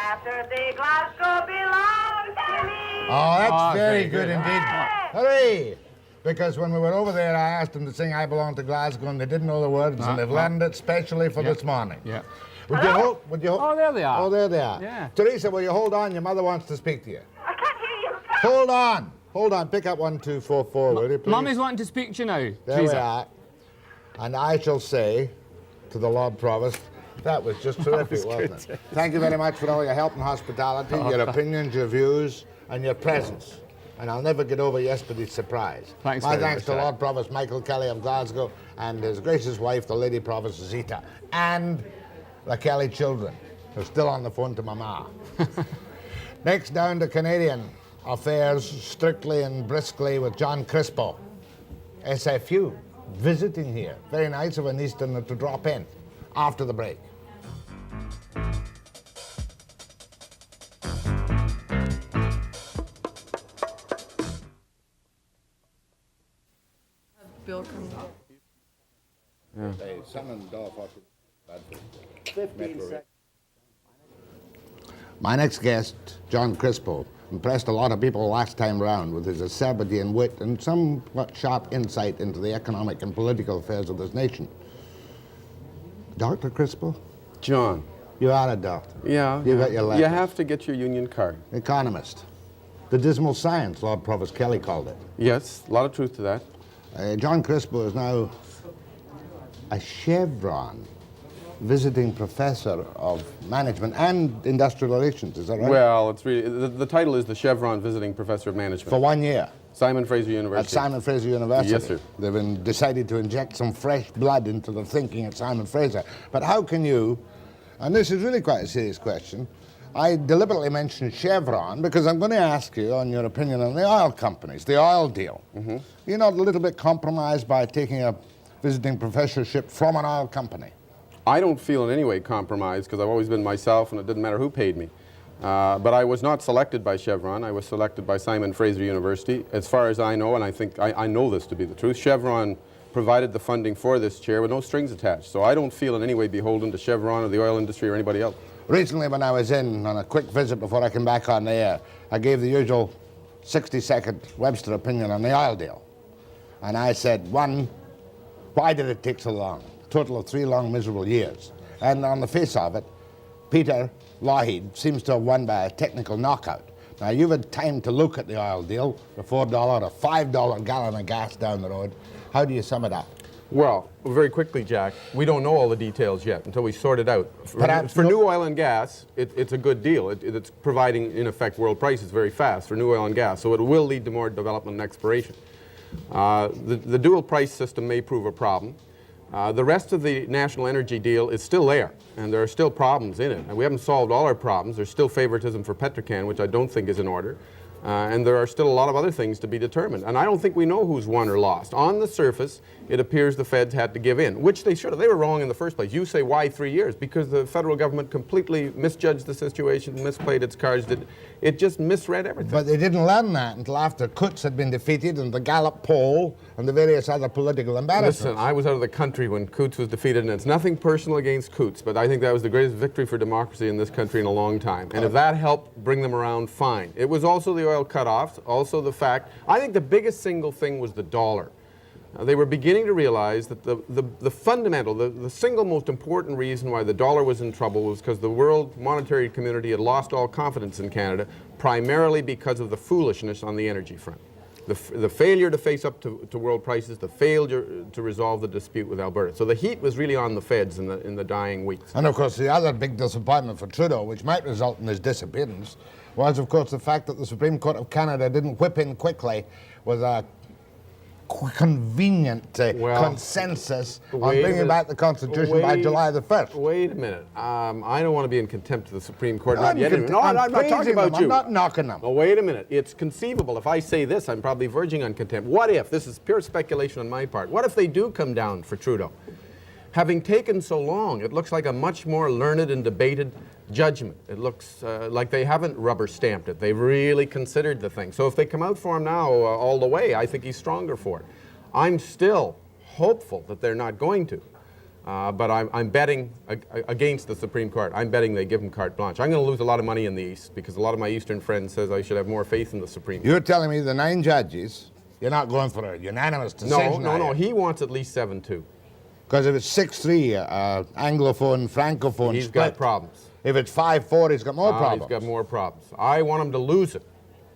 Saturday, Glasgow belongs to me. Oh, that's very very good good. indeed. Hooray! Because when we were over there, I asked them to sing I Belong to Glasgow, and they didn't know the words, and they've learned it specially for this morning. Yeah. Would you hold? Oh, there they are. Oh, there they are. Yeah. Teresa, will you hold on? Your mother wants to speak to you. I can't hear you. Hold on. Hold on. Pick up 1, 2, 4, 4, will you, please? Mummy's wanting to speak to you now. There Teresa. we are. And I shall say to the Lord Provost, that was just terrific, wasn't it? Thank you very much for all your help and hospitality, your opinions, your views, and your presence. And I'll never get over yesterday's surprise. Thanks My very thanks much, to Jack. Lord Provost Michael Kelly of Glasgow and his gracious wife, the Lady Provost Zita, and the Kelly children, who are still on the phone to Mama. Next, down to Canadian affairs, strictly and briskly, with John Crispo, SFU, visiting here. Very nice of an Easterner to drop in after the break. Bill comes up. My next guest, John Crispo, impressed a lot of people last time round with his acerbity and wit and somewhat sharp insight into the economic and political affairs of this nation. Dr. Crispo? John. You are a doctor. Yeah. You got your letters. You have to get your union card. Economist. The dismal science, Lord Provost Kelly called it. Yes, a lot of truth to that. John Crispo is now a Chevron visiting professor of management and industrial relations, is that right? Well, it's really, the title is the Chevron Visiting Professor of Management. For 1 year. Simon Fraser University. At Simon Fraser University. Yes, sir. They've decided to inject some fresh blood into their thinking at Simon Fraser. But how can you, and this is really quite a serious question, I deliberately mentioned Chevron because I'm going to ask you on your opinion on the oil companies, the oil deal. Mm-hmm. You're not a little bit compromised by taking a visiting professorship from an oil company? I don't feel in any way compromised because I've always been myself and it didn't matter who paid me. But I was not selected by Chevron. I was selected by Simon Fraser University. As far as I know, and I think I know this to be the truth, Chevron provided the funding for this chair with no strings attached. So I don't feel in any way beholden to Chevron or the oil industry or anybody else. Recently, when I was in on a quick visit before I came back on the air, I gave the usual 60-second Webster opinion on the oil deal. And I said, 1, why did it take so long? A total of 3 long, miserable years. And on the face of it, Peter Lougheed seems to have won by a technical knockout. Now, you've had time to look at the oil deal, the $4 or $5 gallon of gas down the road. How do you sum it up? Well, very quickly, Jack, we don't know all the details yet until we sort it out. For new oil and gas, it's a good deal. It's providing, in effect, world prices very fast for new oil and gas, so it will lead to more development and exploration. The dual price system may prove a problem. The rest of the national energy deal is still there, and there are still problems in it. And we haven't solved all our problems. There's still favoritism for Petrocan, which I don't think is in order. And there are still a lot of other things to be determined. And I don't think we know who's won or lost. On the surface, it appears the feds had to give in, which they should have. They were wrong in the first place. You say, why 3 years? Because the federal government completely misjudged the situation, misplayed its cards. It just misread everything. But they didn't learn that until after Coots had been defeated and the Gallup poll and the various other political embarrassments. Listen, I was out of the country when Coots was defeated, and it's nothing personal against Coots, but I think that was the greatest victory for democracy in this country in a long time. And if that helped bring them around, fine. It was also the oil cutoffs, also the fact, I think the biggest single thing was the dollar. They were beginning to realize that the fundamental, the single most important reason why the dollar was in trouble was because the world monetary community had lost all confidence in Canada, primarily because of the foolishness on the energy front. The failure to face up to world prices, the failure to resolve the dispute with Alberta. So the heat was really on the feds in the dying weeks. And of course the other big disappointment for Trudeau, which might result in his disappearance, was of course the fact that the Supreme Court of Canada didn't whip in quickly with a convenient consensus on bringing back the Constitution by July the 1st. Wait a minute. I don't want to be in contempt of the Supreme Court. I'm not talking about you. I'm not knocking them. Oh, wait a minute. It's conceivable. If I say this, I'm probably verging on contempt. What if, this is pure speculation on my part, what if they do come down for Trudeau? Having taken so long, it looks like a much more learned and debated judgment. It looks like they haven't rubber stamped it. They've really considered the thing. So if they come out for him now all the way, I think he's stronger for it. I'm still hopeful that they're not going to. But I'm betting against the Supreme Court. I'm betting they give them carte blanche. I'm going to lose a lot of money in the East because a lot of my Eastern friends says I should have more faith in the Supreme Court. You're telling me the 9 judges, you're not going for a unanimous decision? No. He wants at least 7-2. Because if it's 6-3, Anglophone, Francophone He's split, got problems. If it's 5-4, he's got more problems. He's got more problems. I want him to lose it.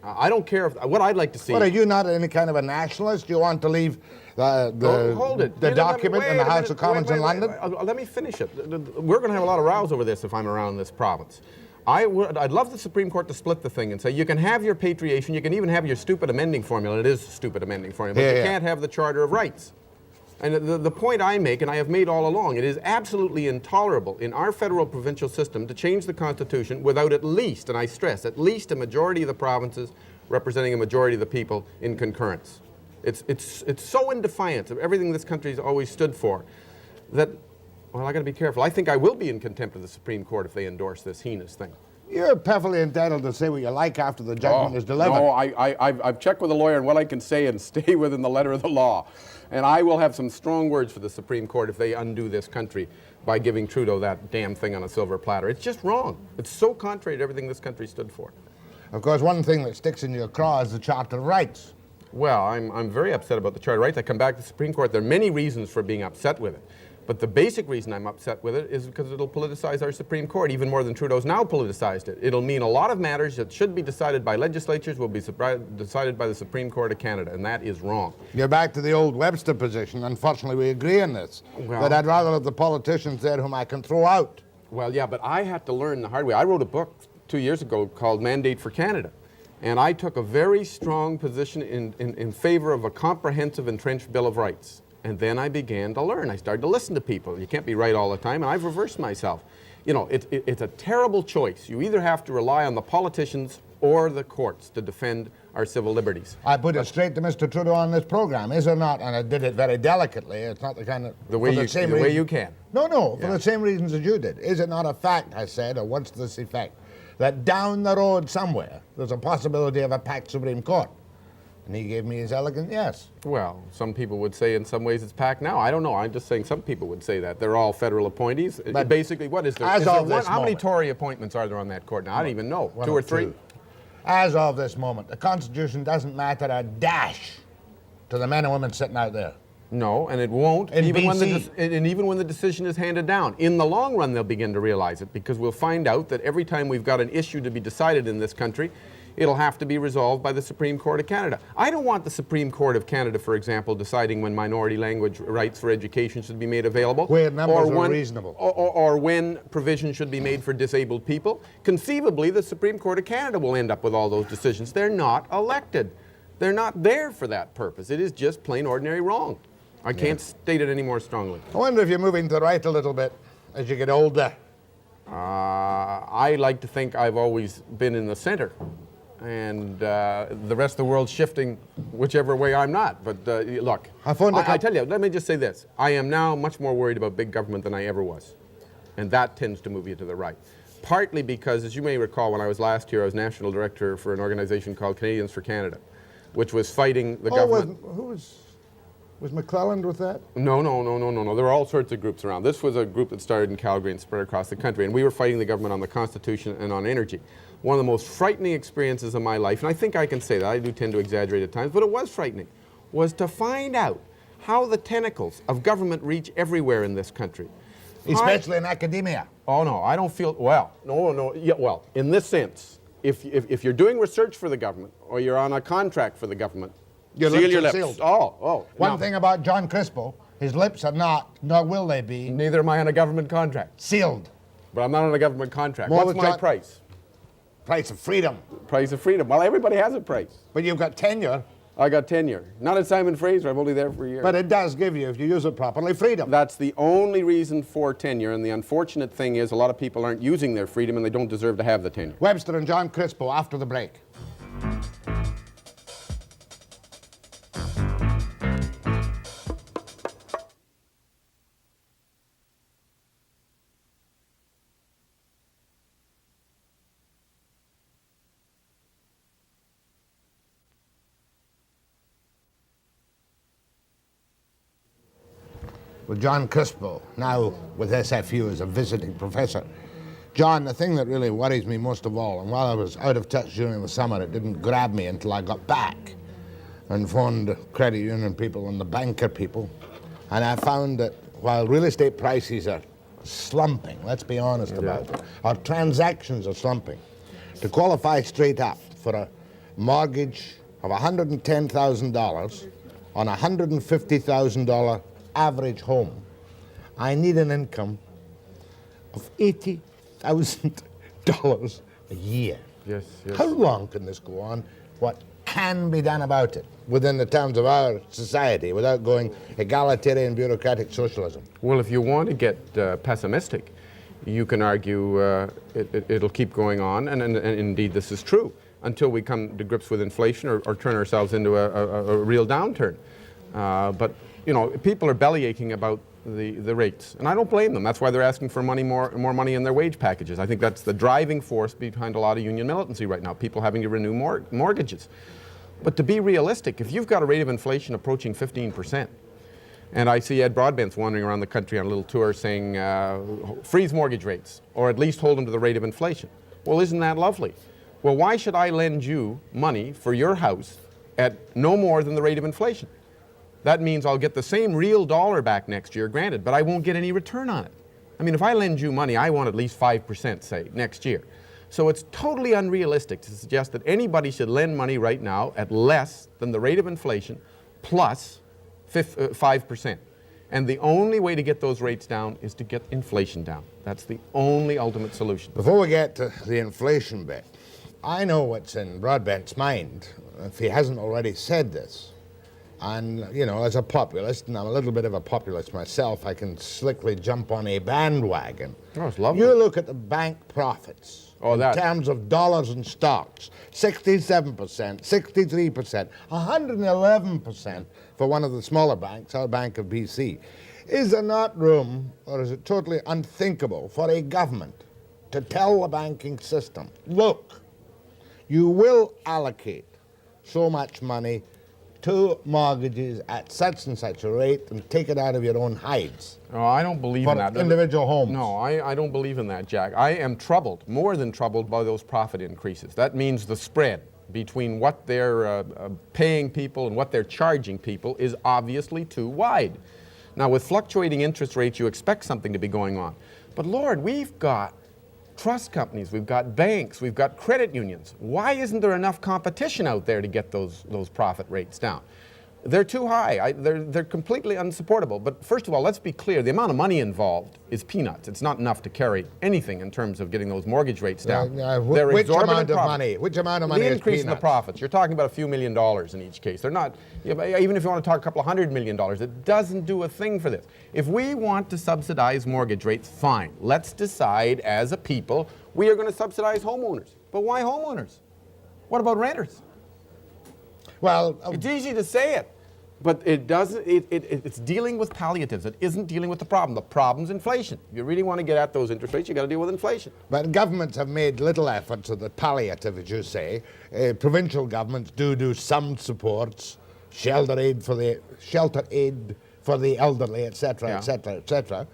I don't care if, what I'd like to see. What, are you not any kind of a nationalist? You want to leave hold it. the document in the House of Commons in London? Let me finish it. We're going to have a lot of rows over this if I'm around this province. I'd love the Supreme Court to split the thing and say you can have your patriation, you can even have your stupid amending formula. It is a stupid amending formula, but you can't have the Charter of Rights. And the point I make, and I have made all along, it is absolutely intolerable in our federal provincial system to change the Constitution without at least, and I stress, at least a majority of the provinces representing a majority of the people in concurrence. It's so in defiance of everything this country has always stood for that, well, I got to be careful. I think I will be in contempt of the Supreme Court if they endorse this heinous thing. You're perfectly entitled to say what you like after the judgment is delivered. No, I've checked with a lawyer on what I can say and stay within the letter of the law. And I will have some strong words for the Supreme Court if they undo this country by giving Trudeau that damn thing on a silver platter. It's just wrong. It's so contrary to everything this country stood for. Of course, one thing that sticks in your craw is the Charter of Rights. Well, I'm very upset about the Charter of Rights. I come back to the Supreme Court. There are many reasons for being upset with it. But the basic reason I'm upset with it is because it'll politicize our Supreme Court, even more than Trudeau's now politicized it. It'll mean a lot of matters that should be decided by legislatures will be decided by the Supreme Court of Canada, and that is wrong. You're back to the old Webster position. Unfortunately, we agree on this. Well, that I'd rather have the politicians there whom I can throw out. Well, yeah, but I had to learn the hard way. I wrote a book 2 years ago called Mandate for Canada. And I took a very strong position in favor of a comprehensive entrenched Bill of Rights. And then I began to learn. I started to listen to people. You can't be right all the time, and I've reversed myself. You know, it's a terrible choice. You either have to rely on the politicians or the courts to defend our civil liberties. I put it straight to Mr. Trudeau on this program, is it not? And I did it very delicately. It's not the kind of... The way you can. No, for the same reasons as you did. Is it not a fact, I said, or what's this effect, that down the road somewhere there's a possibility of a packed Supreme Court? And he gave me his elegant yes. Well, some people would say in some ways it's packed now. I don't know. I'm just saying some people would say that. They're all federal appointees. But basically, what is there? How many Tory appointments are there on that court now? I don't even know. 2 or 3? As of this moment, the Constitution doesn't matter a dash to the men and women sitting out there. No, and it won't, even when the decision is handed down. In the long run, they'll begin to realize it, because we'll find out that every time we've got an issue to be decided in this country, it'll have to be resolved by the Supreme Court of Canada. I don't want the Supreme Court of Canada, for example, deciding when minority language rights for education should be made available. Where numbers are reasonable. Or when provision should be made for disabled people. Conceivably, the Supreme Court of Canada will end up with all those decisions. They're not elected. They're not there for that purpose. It is just plain ordinary wrong. I can't state it any more strongly. I wonder if you're moving to the right a little bit as you get older. I like to think I've always been in the center. And the rest of the world's shifting whichever way I'm not. But look, I tell you, let me just say this. I am now much more worried about big government than I ever was. And that tends to move you to the right. Partly because, as you may recall, when I was last here, I was national director for an organization called Canadians for Canada, which was fighting the government. Was McClelland with that? No. There were all sorts of groups around. This was a group that started in Calgary and spread across the country. And we were fighting the government on the Constitution and on energy. One of the most frightening experiences of my life, and I think I can say that, I do tend to exaggerate at times, but it was frightening, was to find out how the tentacles of government reach everywhere in this country. Especially in academia. Oh, no, I don't feel, well, in this sense, if you're doing research for the government, or you're on a contract for the government, your lips are sealed. One thing about John Crispo, his lips are not, nor will they be. Neither am I on a government contract. Sealed. But I'm not on a government contract. What's my price? Price of freedom. Price of freedom. Well, everybody has a price. But you've got tenure. I got tenure. Not at Simon Fraser. I'm only there for a year. But it does give you, if you use it properly, freedom. That's the only reason for tenure. And the unfortunate thing is a lot of people aren't using their freedom and they don't deserve to have the tenure. Webster and John Crispo after the break. with John Crispo, now with SFU as a visiting professor. John, the thing that really worries me most of all, and while I was out of touch during the summer, it didn't grab me until I got back and phoned the credit union people and the banker people, and I found that while real estate prices are slumping, let's be honest about it, our transactions are slumping. To qualify straight up for a mortgage of $110,000 on a $150,000 average home, I need an income of $80,000 a year. Yes, yes. How long can this go on? What can be done about it within the terms of our society without going egalitarian bureaucratic socialism? Well, if you want to get pessimistic, you can argue it'll keep going on, and indeed this is true, until we come to grips with inflation or turn ourselves into a real downturn. But, you know, people are bellyaching about the rates, and I don't blame them. That's why they're asking for more money in their wage packages. I think that's the driving force behind a lot of union militancy right now, people having to renew mortgages. But to be realistic, if you've got a rate of inflation approaching 15%, and I see Ed Broadbent's wandering around the country on a little tour saying, freeze mortgage rates, or at least hold them to the rate of inflation. Well, isn't that lovely? Well, why should I lend you money for your house at no more than the rate of inflation? That means I'll get the same real dollar back next year, granted, but I won't get any return on it. I mean, if I lend you money, I want at least 5%, say, next year. So it's totally unrealistic to suggest that anybody should lend money right now at less than the rate of inflation plus 5%. And the only way to get those rates down is to get inflation down. That's the only ultimate solution. Before we get to the inflation bit, I know what's in Broadbent's mind, if he hasn't already said this. And, you know, as a populist, and I'm a little bit of a populist myself, I can slickly jump on a bandwagon. Oh, it's lovely. You look at the bank profits in terms of dollars and stocks, 67%, 63%, 111% for one of the smaller banks, our Bank of BC. Is there not room, or is it totally unthinkable for a government to tell the banking system, look, you will allocate so much money to mortgages at such and such a rate and take it out of your own hides? Oh, I don't believe in that. Individual homes. No, I don't believe in that, Jack. I am troubled, more than troubled, by those profit increases. That means the spread between what they're paying people and what they're charging people is obviously too wide. Now, with fluctuating interest rates, you expect something to be going on. But Lord, we've got trust companies, we've got banks, we've got credit unions. Why isn't there enough competition out there to get those profit rates down? They're too high. They're completely unsupportable. But first of all, let's be clear. The amount of money involved is peanuts. It's not enough to carry anything in terms of getting those mortgage rates down. Which amount of money? Which amount of money is the increase peanuts? In the profits. You're talking about a few $1 million in each case. They're not, even if you want to talk a couple of $100 million, it doesn't do a thing for this. If we want to subsidize mortgage rates, fine. Let's decide as a people we are going to subsidize homeowners. But why homeowners? What about renters? Well, it's easy to say it, but it doesn't. It's dealing with palliatives. It isn't dealing with the problem. The problem's inflation. If you really want to get at those interest rates, you got to deal with inflation. But governments have made little efforts at the palliative, as you say. Provincial governments do some supports, shelter aid for the elderly, etc., etc., etc.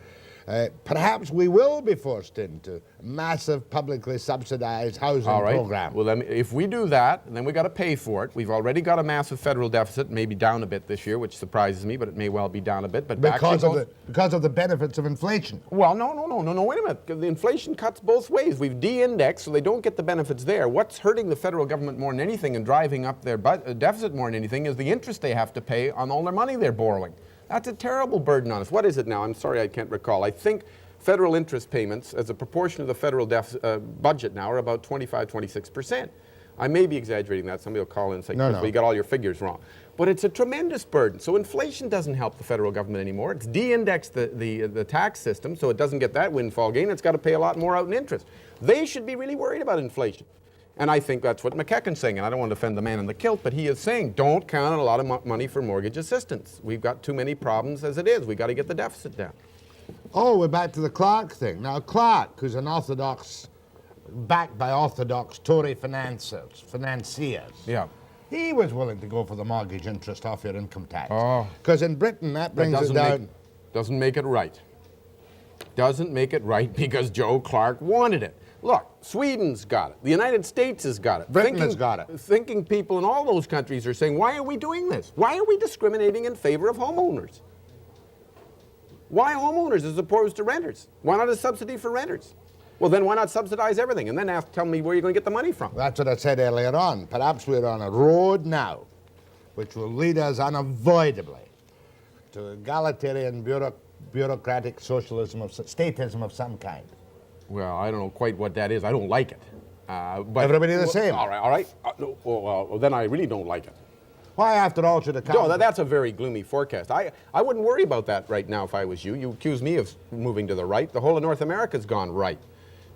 Perhaps we will be forced into massive publicly subsidized housing program. Well, if we do that, then we've got to pay for it. We've already got a massive federal deficit, maybe down a bit this year, which surprises me, but it may well be down a bit. But because of the benefits of inflation. Well, no, wait a minute. The inflation cuts both ways. We've de-indexed, so they don't get the benefits there. What's hurting the federal government more than anything and driving up their deficit more than anything is the interest they have to pay on all their money they're borrowing. That's a terrible burden on us. What is it now? I'm sorry, I can't recall. I think federal interest payments as a proportion of the federal budget now are about 25-26%. I may be exaggerating that. Somebody will call in and say, Crispo, you got all your figures wrong. But it's a tremendous burden. So inflation doesn't help the federal government anymore. It's de-indexed the tax system, so it doesn't get that windfall gain. It's got to pay a lot more out in interest. They should be really worried about inflation. And I think that's what McKecken's saying, and I don't want to offend the man in the kilt, but he is saying, don't count on a lot of money for mortgage assistance. We've got too many problems as it is. We've got to get the deficit down. Oh, we're back to the Clark thing. Now, Clark, who's an orthodox, backed by orthodox Tory financiers, he was willing to go for the mortgage interest off your income tax. Because in Britain, that brings it down. Doesn't make it right. Doesn't make it right because Joe Clark wanted it. Look, Sweden's got it. The United States has got it. Britain has got it. Thinking people in all those countries are saying, why are we doing this? Why are we discriminating in favor of homeowners? Why homeowners as opposed to renters? Why not a subsidy for renters? Well, then why not subsidize everything and then tell me where you're going to get the money from? That's what I said earlier on. Perhaps we're on a road now which will lead us unavoidably to egalitarian bureaucratic socialism of statism of some kind. Well, I don't know quite what that is. I don't like it. But everybody the same. All right. No, well, then I really don't like it. Why, after all, should it come? No, that's a very gloomy forecast. I wouldn't worry about that right now if I was you. You accuse me of moving to the right. The whole of North America's gone right,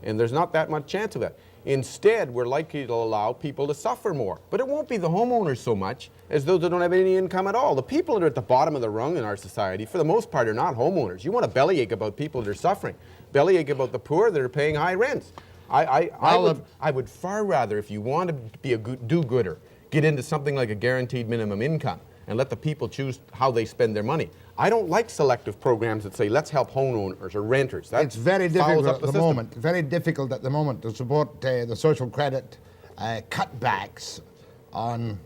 and there's not that much chance of that. Instead, we're likely to allow people to suffer more. But it won't be the homeowners so much as those that don't have any income at all. The people that are at the bottom of the rung in our society, for the most part, are not homeowners. You want a bellyache about people that are suffering. Bellyache about the poor that are paying high rents. I would far rather, if you want to be a do-gooder, get into something like a guaranteed minimum income and let the people choose how they spend their money. I don't like selective programs that say, let's help homeowners or renters. It's very difficult at the moment. Very difficult at the moment to support the social credit cutbacks on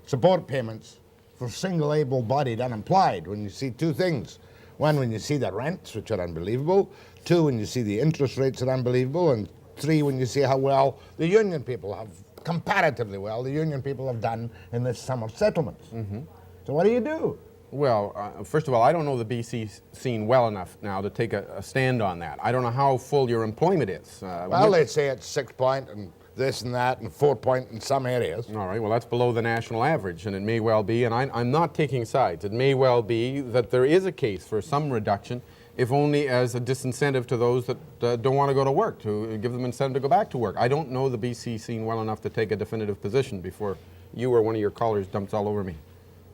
support payments for single able-bodied unemployed when you see two things. One, when you see the rents, which are unbelievable. Two, when you see the interest rates are unbelievable. And three, when you see how well the union people have, comparatively well, the union people have done in this summer settlements. Mm-hmm. So what do you do? Well, first of all, I don't know the BC scene well enough now to take a stand on that. I don't know how full your employment is. Well, they'd say it's 6 point and this and that and 4 point in some areas. All right, well, that's below the national average, and it may well be, and I'm not taking sides, it may well be that there is a case for some reduction, if only as a disincentive to those that don't want to go to work, to give them incentive to go back to work. I don't know the BC scene well enough to take a definitive position before you or one of your callers dumps all over me.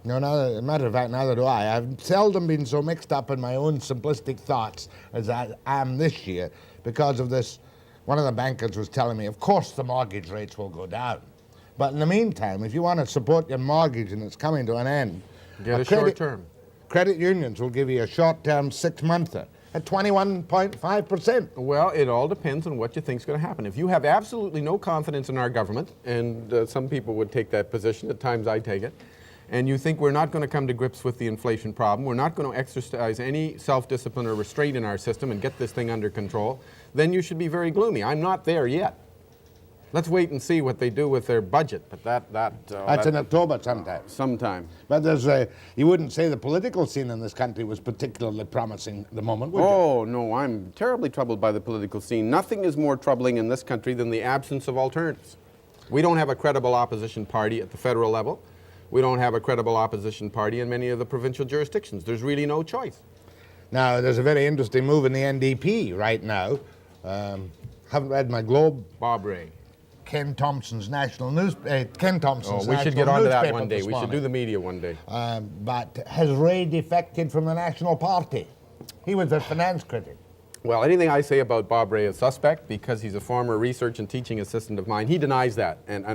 No, as a matter of fact, neither do I. I've seldom been so mixed up in my own simplistic thoughts as I am this year because of this. One of the bankers was telling me, of course the mortgage rates will go down. But in the meantime, if you want to support your mortgage and it's coming to an end, get a short term. Credit unions will give you a short-term 6-monther at 21.5%. Well, it all depends on what you think is going to happen. If you have absolutely no confidence in our government, and some people would take that position, at times I take it, and you think we're not going to come to grips with the inflation problem, we're not going to exercise any self-discipline or restraint in our system and get this thing under control, then you should be very gloomy. I'm not there yet. Let's wait and see what they do with their budget. But that's in October sometime. But there's you wouldn't say the political scene in this country was particularly promising at the moment, would you? Oh, no, I'm terribly troubled by the political scene. Nothing is more troubling in this country than the absence of alternatives. We don't have a credible opposition party at the federal level. We don't have a credible opposition party in many of the provincial jurisdictions. There's really no choice. Now, there's a very interesting move in the NDP right now. Haven't read my Globe. Bob Ray. Ken Thompson's national news. Ken Thompson's we should get onto that one day. We should do the media one day. But has Ray defected from the National Party? He was a finance critic. Well, anything I say about Bob Ray is suspect because he's a former research and teaching assistant of mine. He denies that, and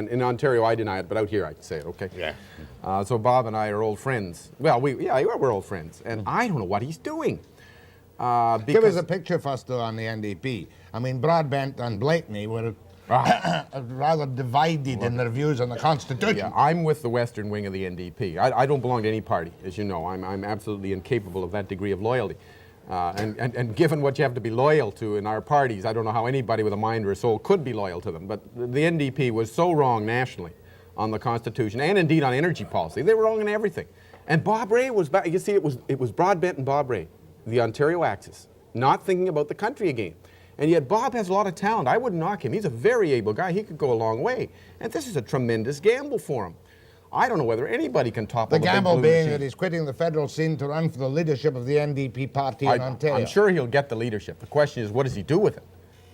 in Ontario I deny it, but out here I can say it, okay? Yeah. So Bob and I are old friends. Well, we're old friends, and I don't know what he's doing. Give us a picture first, though, on the NDP. I mean, Broadbent and Blakeney were rather divided in their views on the Constitution. Yeah, I'm with the western wing of the NDP. I don't belong to any party, as you know. I'm absolutely incapable of that degree of loyalty. And given what you have to be loyal to in our parties, I don't know how anybody with a mind or a soul could be loyal to them. But the NDP was so wrong nationally on the Constitution and indeed on energy policy. They were wrong in everything. And Bob Ray was back. You see, it was Broadbent and Bob Ray, the Ontario axis, not thinking about the country again. And yet Bob has a lot of talent. I wouldn't knock him. He's a very able guy. He could go a long way. And this is a tremendous gamble for him. I don't know whether anybody can topple the gamble being that he's quitting the federal scene to run for the leadership of the NDP party in Ontario. I'm sure he'll get the leadership. The question is, what does he do with it?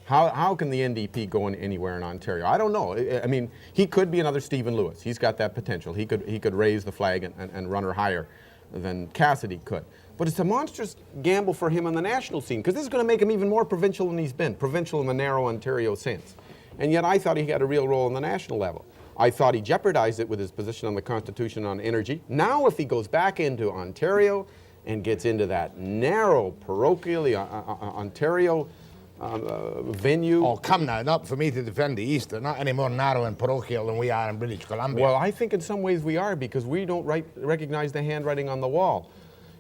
How can the NDP go anywhere in Ontario? I don't know. I mean, he could be another Stephen Lewis. He's got that potential. He could raise the flag and run her higher than Cassidy could. But it's a monstrous gamble for him on the national scene, because this is going to make him even more provincial than he's been, provincial in the narrow Ontario sense. And yet I thought he had a real role on the national level. I thought he jeopardized it with his position on the Constitution on energy. Now if he goes back into Ontario and gets into that narrow parochially Ontario venue. Oh, come now, not for me to defend the East. They're not any more narrow and parochial than we are in British Columbia. Well, I think in some ways we are, because we don't recognize the handwriting on the wall.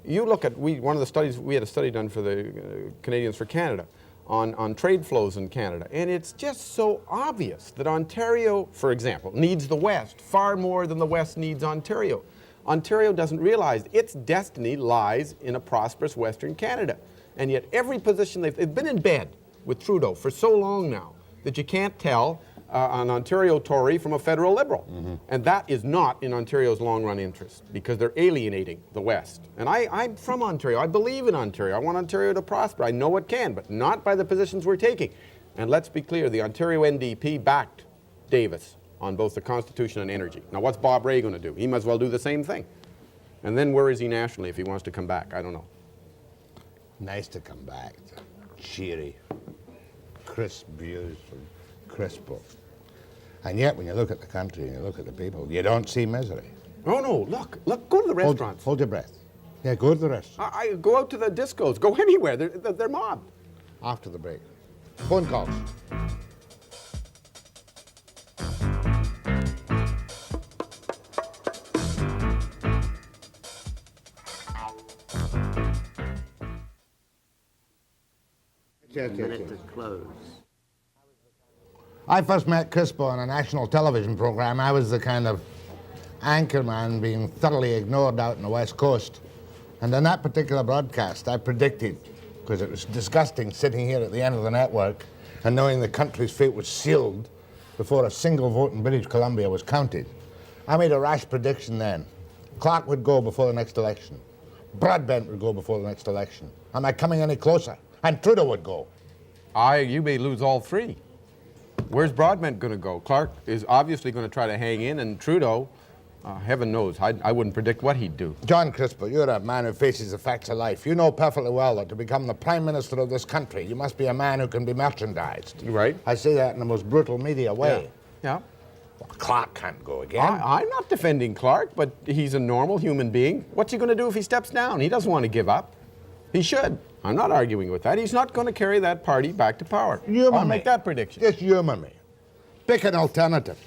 You look at, we had a study done for the Canadians for Canada on trade flows in Canada, and it's just so obvious that Ontario, for example, needs the West far more than the West needs Ontario. Ontario doesn't realize its destiny lies in a prosperous Western Canada, and yet every position they've been in bed with Trudeau for so long now that you can't tell an Ontario Tory from a federal Liberal. And that is not in Ontario's long-run interest, because they're alienating the West. And I'm from Ontario. I believe in Ontario. I want Ontario to prosper. I know it can, but not by the positions we're taking. And let's be clear, the Ontario NDP backed Davis on both the Constitution and energy. Now, what's Bob Rae going to do? He might as well do the same thing. And then where is he nationally if he wants to come back? I don't know. Nice to come back. Cheery, crisp views from Crispo. And yet, when you look at the country and you look at the people, you don't see misery. Oh, no, look, go to the restaurants. Hold your breath. Yeah, go to the restaurants. I go out to the discos, go anywhere. They're mobbed. After the break. Phone calls. Minute to close. I first met Crispo on a national television program. I was the kind of anchorman being thoroughly ignored out on the West Coast. And in that particular broadcast, I predicted, because it was disgusting sitting here at the end of the network and knowing the country's fate was sealed before a single vote in British Columbia was counted. I made a rash prediction then. Clark would go before the next election. Broadbent would go before the next election. Am I coming any closer? And Trudeau would go. You may lose all three. Where's Broadbent going to go? Clark is obviously going to try to hang in, and Trudeau, heaven knows, I wouldn't predict what he'd do. John Crispo, you're a man who faces the facts of life. You know perfectly well that to become the Prime Minister of this country, you must be a man who can be merchandised. Right. I say that in the most brutal media way. Yeah. Well, Clark can't go again. I'm not defending Clark, but he's a normal human being. What's he going to do if he steps down? He doesn't want to give up. He should. I'm not arguing with that. He's not going to carry that party back to power. I'll make that prediction. Just humor me. Pick an alternative.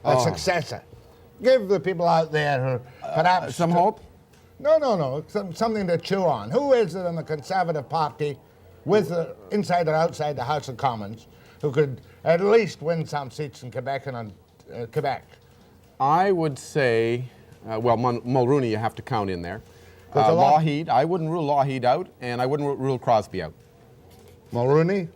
A successor. Give the people out there who perhaps... some hope? No. Something to chew on. Who is it in the Conservative Party, with inside or outside the House of Commons, who could at least win some seats in Quebec and Quebec? I would say, well, Mulroney you have to count in there. Lougheed, I wouldn't rule Lougheed out, and I wouldn't rule Crosby out. Mulroney?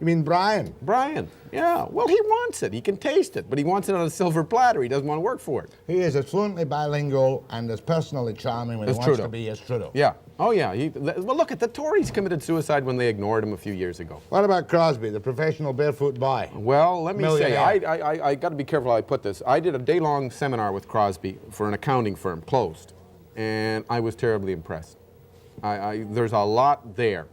You mean Brian? Brian, yeah. Well, he wants it. He can taste it, but he wants it on a silver platter. He doesn't want to work for it. He is as fluently bilingual and as personally charming when he wants to be as Trudeau. Yeah. Oh, yeah. Well, look at the Tories committed suicide when they ignored him a few years ago. What about Crosby, the professional barefoot boy? Well, let me say, I got to be careful how I put this. I did a day-long seminar with Crosby for an accounting firm, closed, and I was terribly impressed. There's a lot there.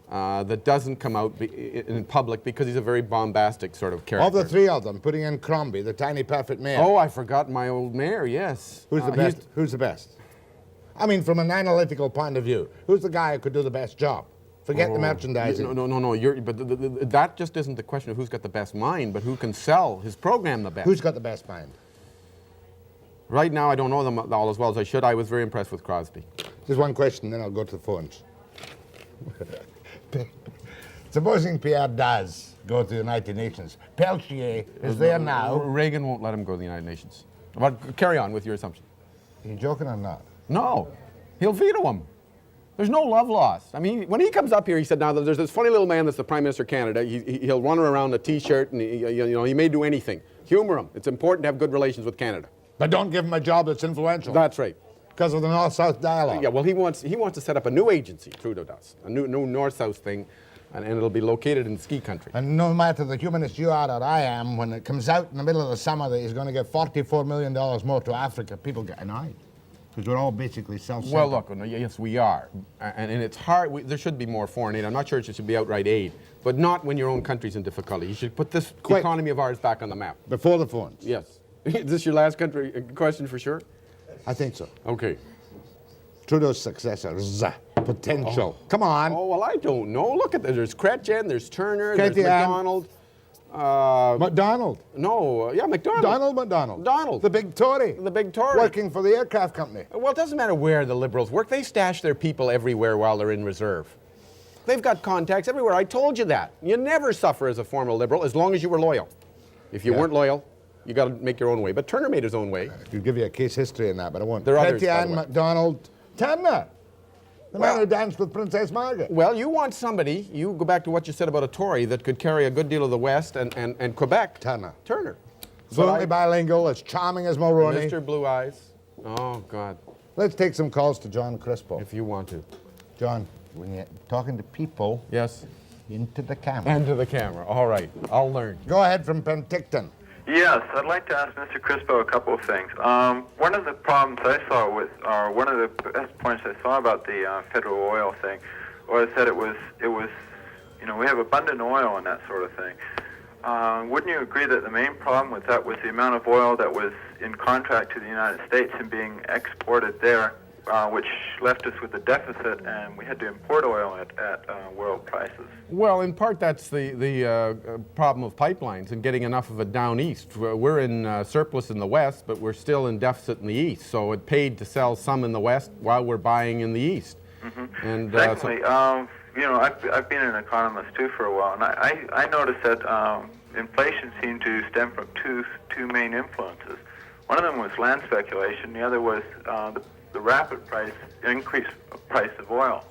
That doesn't come out in public because he's a very bombastic sort of character. Of the three of them, putting in Crombie, the tiny perfect mayor. Oh, I forgot my old mayor, yes. Who's the best? Who's the best? I mean, from an analytical point of view, who's the guy who could do the best job? Forget the merchandising. No. But that just isn't the question of who's got the best mind, but who can sell his program the best. Who's got the best mind? Right now, I don't know them all as well as I should. I was very impressed with Crosby. Just one question, then I'll go to the phones. Supposing Pierre does go to the United Nations, Peltier is there now. Reagan won't let him go to the United Nations. But carry on with your assumption. Are you joking or not? No. He'll veto him. There's no love lost. I mean, when he comes up here, he said, now there's this funny little man that's the Prime Minister of Canada. He'll run around in a T-shirt and he may do anything. Humor him. It's important to have good relations with Canada. But don't give him a job that's influential. That's right. Because of the North-South dialogue. Yeah, well, he wants to set up a new agency, Trudeau does, a new North-South thing, and it'll be located in ski country. And no matter the humanist you are or I am, when it comes out in the middle of the summer that he's going to give $44 million more to Africa, people get annoyed. Because we're all basically self-centered. Well, look, yes, we are. And it's hard. There should be more foreign aid. I'm not sure it should be outright aid, but not when your own country's in difficulty. You should put this economy of ours back on the map. Before the phones. Yes. Is this your last question for sure? I think so. Okay. Trudeau's successors? Potential. Come on. Oh, well, I don't know. Look at this. There's Chrétien, there's Turner, there's Chrétien. Macdonald. Macdonald. No, yeah, Macdonald. Donald Macdonald. Donald. The big Tory. The big Tory. Working for the aircraft company. Well, it doesn't matter where the Liberals work. They stash their people everywhere while they're in reserve. They've got contacts everywhere. I told you that. You never suffer as a former Liberal as long as you were loyal. If you weren't loyal, you got to make your own way. But Turner made his own way. I could give you a case history in that, but I won't. There are others, by the Chrétien, way. Macdonald, Turner. The man who danced with Princess Margaret. Well, you want somebody, you go back to what you said about a Tory, that could carry a good deal of the West and Quebec. Turner. But Fluently bilingual, as charming as Mulroney. Mr. Blue Eyes. Oh, God. Let's take some calls to John Crispo. If you want to. John, when you're talking to people, yes, into the camera. Into the camera. All right. I'll learn. Go ahead from Penticton. Yes, I'd like to ask Mr. Crispo a couple of things. One of the problems I saw with, or one of the best points I saw about the federal oil thing was that it was, you know, we have abundant oil and that sort of thing. Wouldn't you agree that the main problem with that was the amount of oil that was in contract to the United States and being exported there, which left us with a deficit, and we had to import oil at world prices? Well, in part, that's the problem of pipelines and getting enough of it down east. We're in surplus in the west, but we're still in deficit in the east. So it paid to sell some in the west while we're buying in the east. Mm-hmm. And secondly, you know, I've been an economist too for a while, and I noticed that inflation seemed to stem from two main influences. One of them was land speculation. The other was the rapid increase price of oil.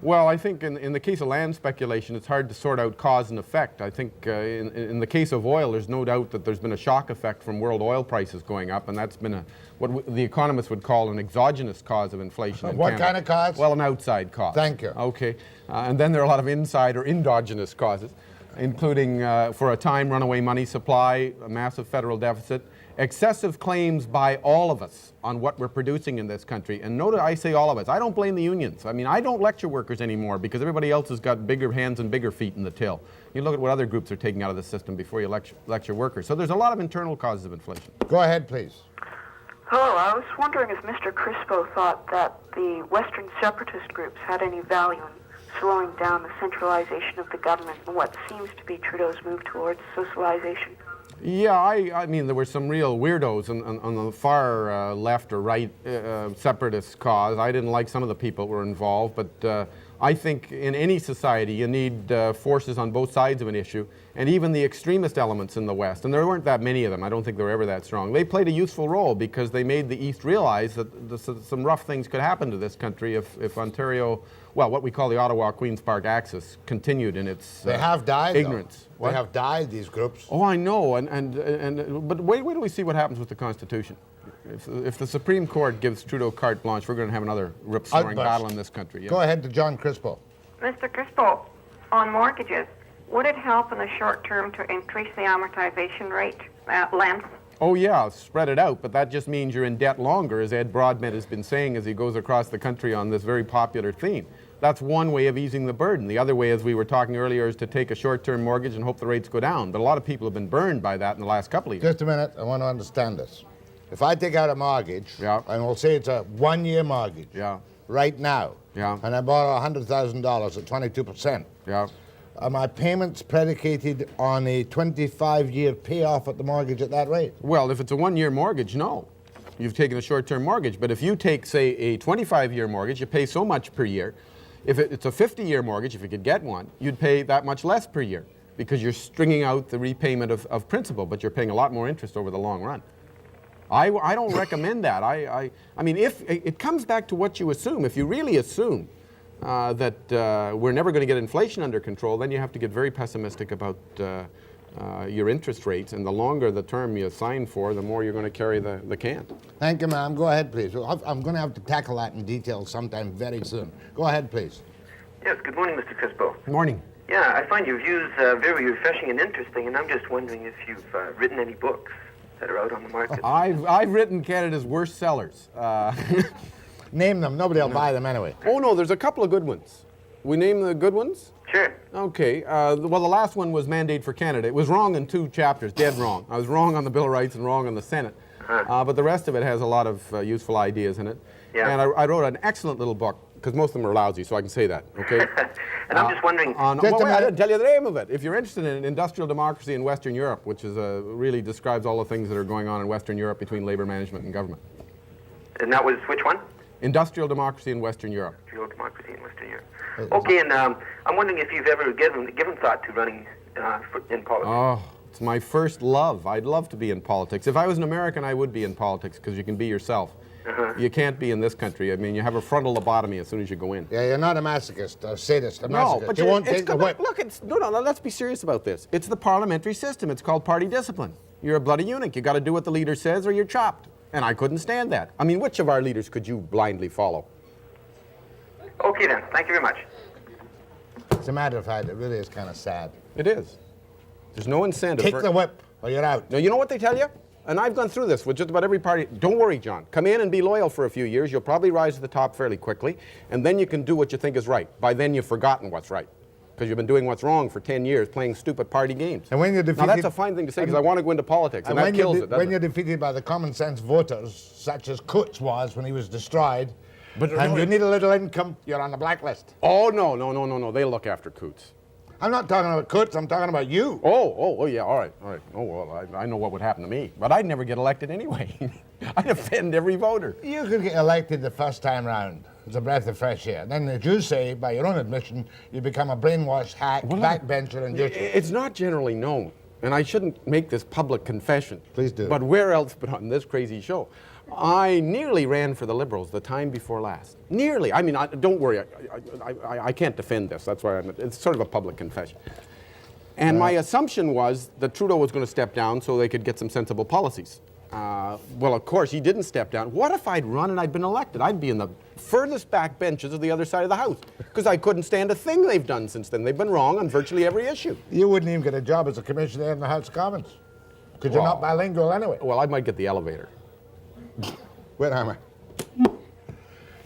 Well, I think in the case of land speculation, it's hard to sort out cause and effect. I think in the case of oil, there's no doubt that there's been a shock effect from world oil prices going up, and that's been what the economists would call an exogenous cause of inflation in What Canada. kind of cause? Well, an outside cause. Thank you. Okay. And then there are a lot of inside or endogenous causes, including, for a time, runaway money supply, a massive federal deficit, excessive claims by all of us on what we're producing in this country. And note I say all of us. I don't blame the unions. I mean, I don't lecture workers anymore because everybody else has got bigger hands and bigger feet in the till. You look at what other groups are taking out of the system before you lecture workers. So there's a lot of internal causes of inflation. Go ahead, please. Hello, I was wondering if Mr. Crispo thought that the Western separatist groups had any value in slowing down the centralization of the government and what seems to be Trudeau's move towards socialization. Yeah, I mean, there were some real weirdos on the far left or right separatist cause. I didn't like some of the people that were involved, but I think in any society you need forces on both sides of an issue, and even the extremist elements in the West, and there weren't that many of them. I don't think they were ever that strong. They played a useful role because they made the East realize that some rough things could happen to this country if Ontario, well, what we call the Ottawa-Queen's Park axis, continued in its They have died, ignorance. They have died, these groups. Oh, I know, but wait till we see what happens with the Constitution. If the Supreme Court gives Trudeau carte blanche, we're going to have another rip-soaring battle in this country. Yeah. Go ahead to John Crispo. Mr. Crispo, on mortgages, would it help in the short term to increase the amortization rate length? Oh yeah, spread it out, but that just means you're in debt longer, as Ed Broadbent has been saying as he goes across the country on this very popular theme. That's one way of easing the burden. The other way, as we were talking earlier, is to take a short-term mortgage and hope the rates go down. But a lot of people have been burned by that in the last couple of years. Just a minute, I want to understand this. If I take out a mortgage, and we'll say it's a one-year mortgage, right now, and I borrow $100,000 at 22%, are my payments predicated on a 25-year payoff at the mortgage at that rate? Well, if it's a one-year mortgage, no. You've taken a short-term mortgage. But if you take, say, a 25-year mortgage, you pay so much per year. If it's a 50-year mortgage, if you could get one, you'd pay that much less per year because you're stringing out the repayment of principal, but you're paying a lot more interest over the long run. I don't recommend that. I mean, if it comes back to what you assume. If you really assume that we're never going to get inflation under control, then you have to get very pessimistic about your interest rates, and the longer the term you sign for, the more you're going to carry the can. Thank you, ma'am. Go ahead, please. I'm going to have to tackle that in detail sometime very soon. Go ahead, please. Yes, good morning, Mr. Crispo. Good morning. Yeah, I find your views very refreshing and interesting, and I'm just wondering if you've written any books that are out on the market. I've written Canada's worst sellers. Name them. Nobody will buy them anyway. Oh, no, there's a couple of good ones. We name the good ones? Sure. Okay. Well, the last one was Mandate for Canada. It was wrong in 2 chapters, dead wrong. I was wrong on the Bill of Rights and wrong on the Senate. But the rest of it has a lot of useful ideas in it. Yeah. And I wrote an excellent little book, because most of them are lousy, so I can say that, okay? And I'm just wondering... Well, wait, I didn't tell you the name of it. If you're interested in industrial democracy in Western Europe, which is really describes all the things that are going on in Western Europe between labor management and government. And that was which one? Industrial democracy in Western Europe. Industrial democracy in Western Europe. Okay, and I'm wondering if you've ever given thought to running in politics. Oh, it's my first love. I'd love to be in politics. If I was an American, I would be in politics, because you can be yourself. You can't be in this country. I mean, you have a frontal lobotomy as soon as you go in. Yeah, you're not a masochist, a sadist, a No, masochist. but you won't take the whip. Look, no, let's be serious about this. It's the parliamentary system. It's called party discipline. You're a bloody eunuch. You got to do what the leader says or you're chopped. And I couldn't stand that. I mean, which of our leaders could you blindly follow? Okay then, thank you very much. As a matter of fact, it really is kind of sad. It is. There's no incentive. Take the whip or you're out. No, you know what they tell you? And I've gone through this with just about every party. Don't worry, John. Come in and be loyal for a few years. You'll probably rise to the top fairly quickly, and then you can do what you think is right. By then, you've forgotten what's right, because you've been doing what's wrong for 10 years, playing stupid party games. And when you're defeated... Now, that's a fine thing to say, because I want to go into politics, and that kills it, when you're defeated by the common sense voters, such as Coates was when he was destroyed, but and you need a little income, you're on the blacklist. Oh, no. They'll look after Coates. I'm not talking about Coates, I'm talking about you. Oh, yeah, all right. Oh, well, I know what would happen to me, but I'd never get elected anyway. I'd offend every voter. You could get elected the first time round. It's a breath of fresh air. Then, as you say, by your own admission, you become a brainwashed hack, backbencher, and just... It's not generally known, and I shouldn't make this public confession. Please do. But where else but on this crazy show? I nearly ran for the Liberals the time before last. Nearly. I mean, don't worry. I can't defend this. That's why it's sort of a public confession. And my assumption was that Trudeau was going to step down so they could get some sensible policies. Well, of course, he didn't step down. What if I'd run and I'd been elected? I'd be in the furthest back benches of the other side of the House, because I couldn't stand a thing they've done since then. They've been wrong on virtually every issue. You wouldn't even get a job as a commissioner in the House of Commons, because you're not bilingual anyway. Well, I might get the elevator. Where am I?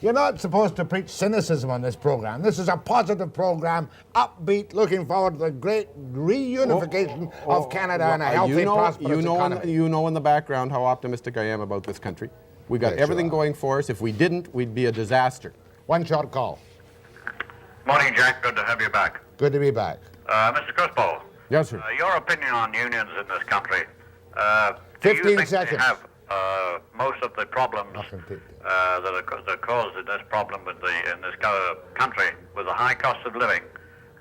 You're not supposed to preach cynicism on this program. This is a positive program, upbeat, looking forward to the great reunification of Canada and a healthy, prosperous economy. You know in the background how optimistic I am about this country. We got everything going for us. If we didn't, we'd be a disaster. One short call. Morning, Jack. Good to have you back. Good to be back. Mr. Crispo. Yes, sir. Your opinion on unions in this country. 15 seconds. They have most of the problems that are caused in this problem in this country with the high cost of living.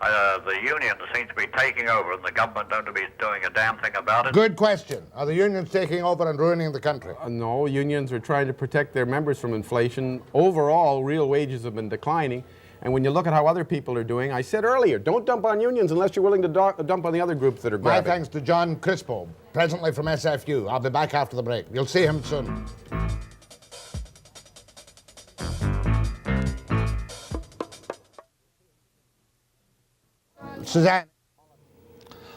The unions seem to be taking over, and the government don't be doing a damn thing about it. Good question. Are the unions taking over and ruining the country? No, unions are trying to protect their members from inflation. Overall, real wages have been declining. And when you look at how other people are doing, I said earlier, don't dump on unions unless you're willing to dump on the other groups that are grabbing. My thanks to John Crispo, presently from SFU. I'll be back after the break. You'll see him soon. Suzanne.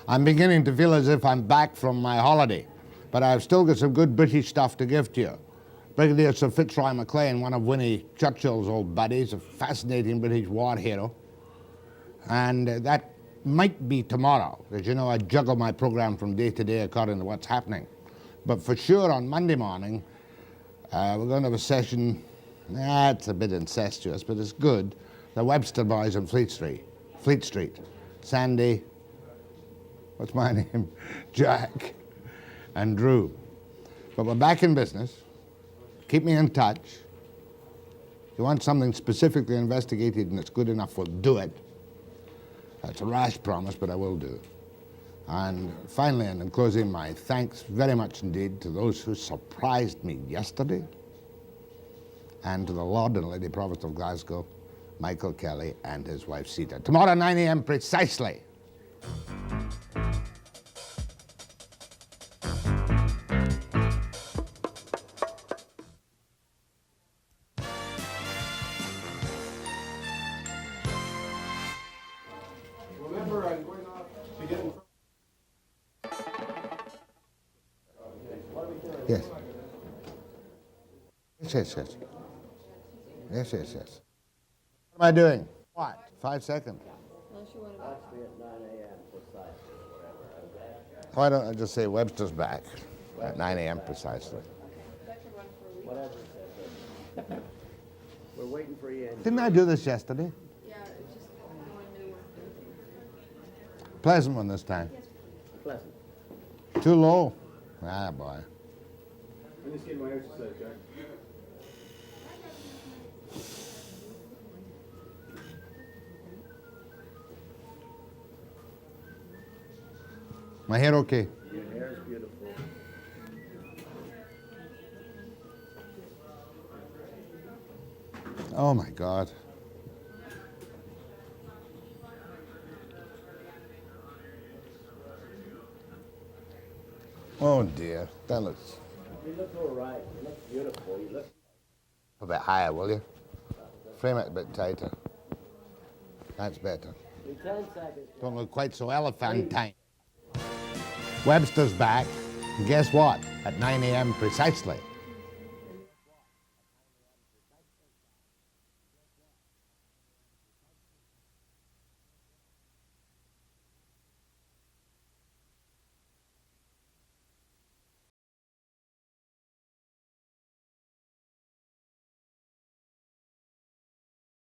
I'm beginning to feel as if I'm back from my holiday, but I've still got some good British stuff to give to you. Brigadier Sir Fitzroy Maclean, one of Winnie Churchill's old buddies, a fascinating British war hero. And that might be tomorrow, because you know I juggle my program from day to day according to what's happening. But for sure on Monday morning, we're going to have a session, it's a bit incestuous, but it's good. The Webster boys on Fleet Street. Sandy, what's my name? Jack and Drew. But we're back in business. Keep me in touch. If you want something specifically investigated and it's good enough, we'll do it. That's a rash promise, but I will do. And finally, and in closing, my thanks very much indeed to those who surprised me yesterday, and to the Lord and Lady Provost of Glasgow, Michael Kelly and his wife Sita. Tomorrow, 9 a.m. precisely. Remember, I'm going off to get in front. Yes. Yes. What am I doing? What? 5 seconds. Why don't I just say Webster's back at 9 a.m. precisely? We're waiting for you. Didn't I do this yesterday? Yeah, it's just one new one. Pleasant one this time. Pleasant. Too low. Ah, boy. I'm just getting my exercise, Jack. My hair okay? Your hair is beautiful. Oh my God. Oh dear, that looks You look all right. You look beautiful. You look. a bit higher, will you? Frame it a bit tighter. That's better. In 10 seconds. Don't look quite so elephantine. Webster's back. And guess what? At 9 a.m. precisely.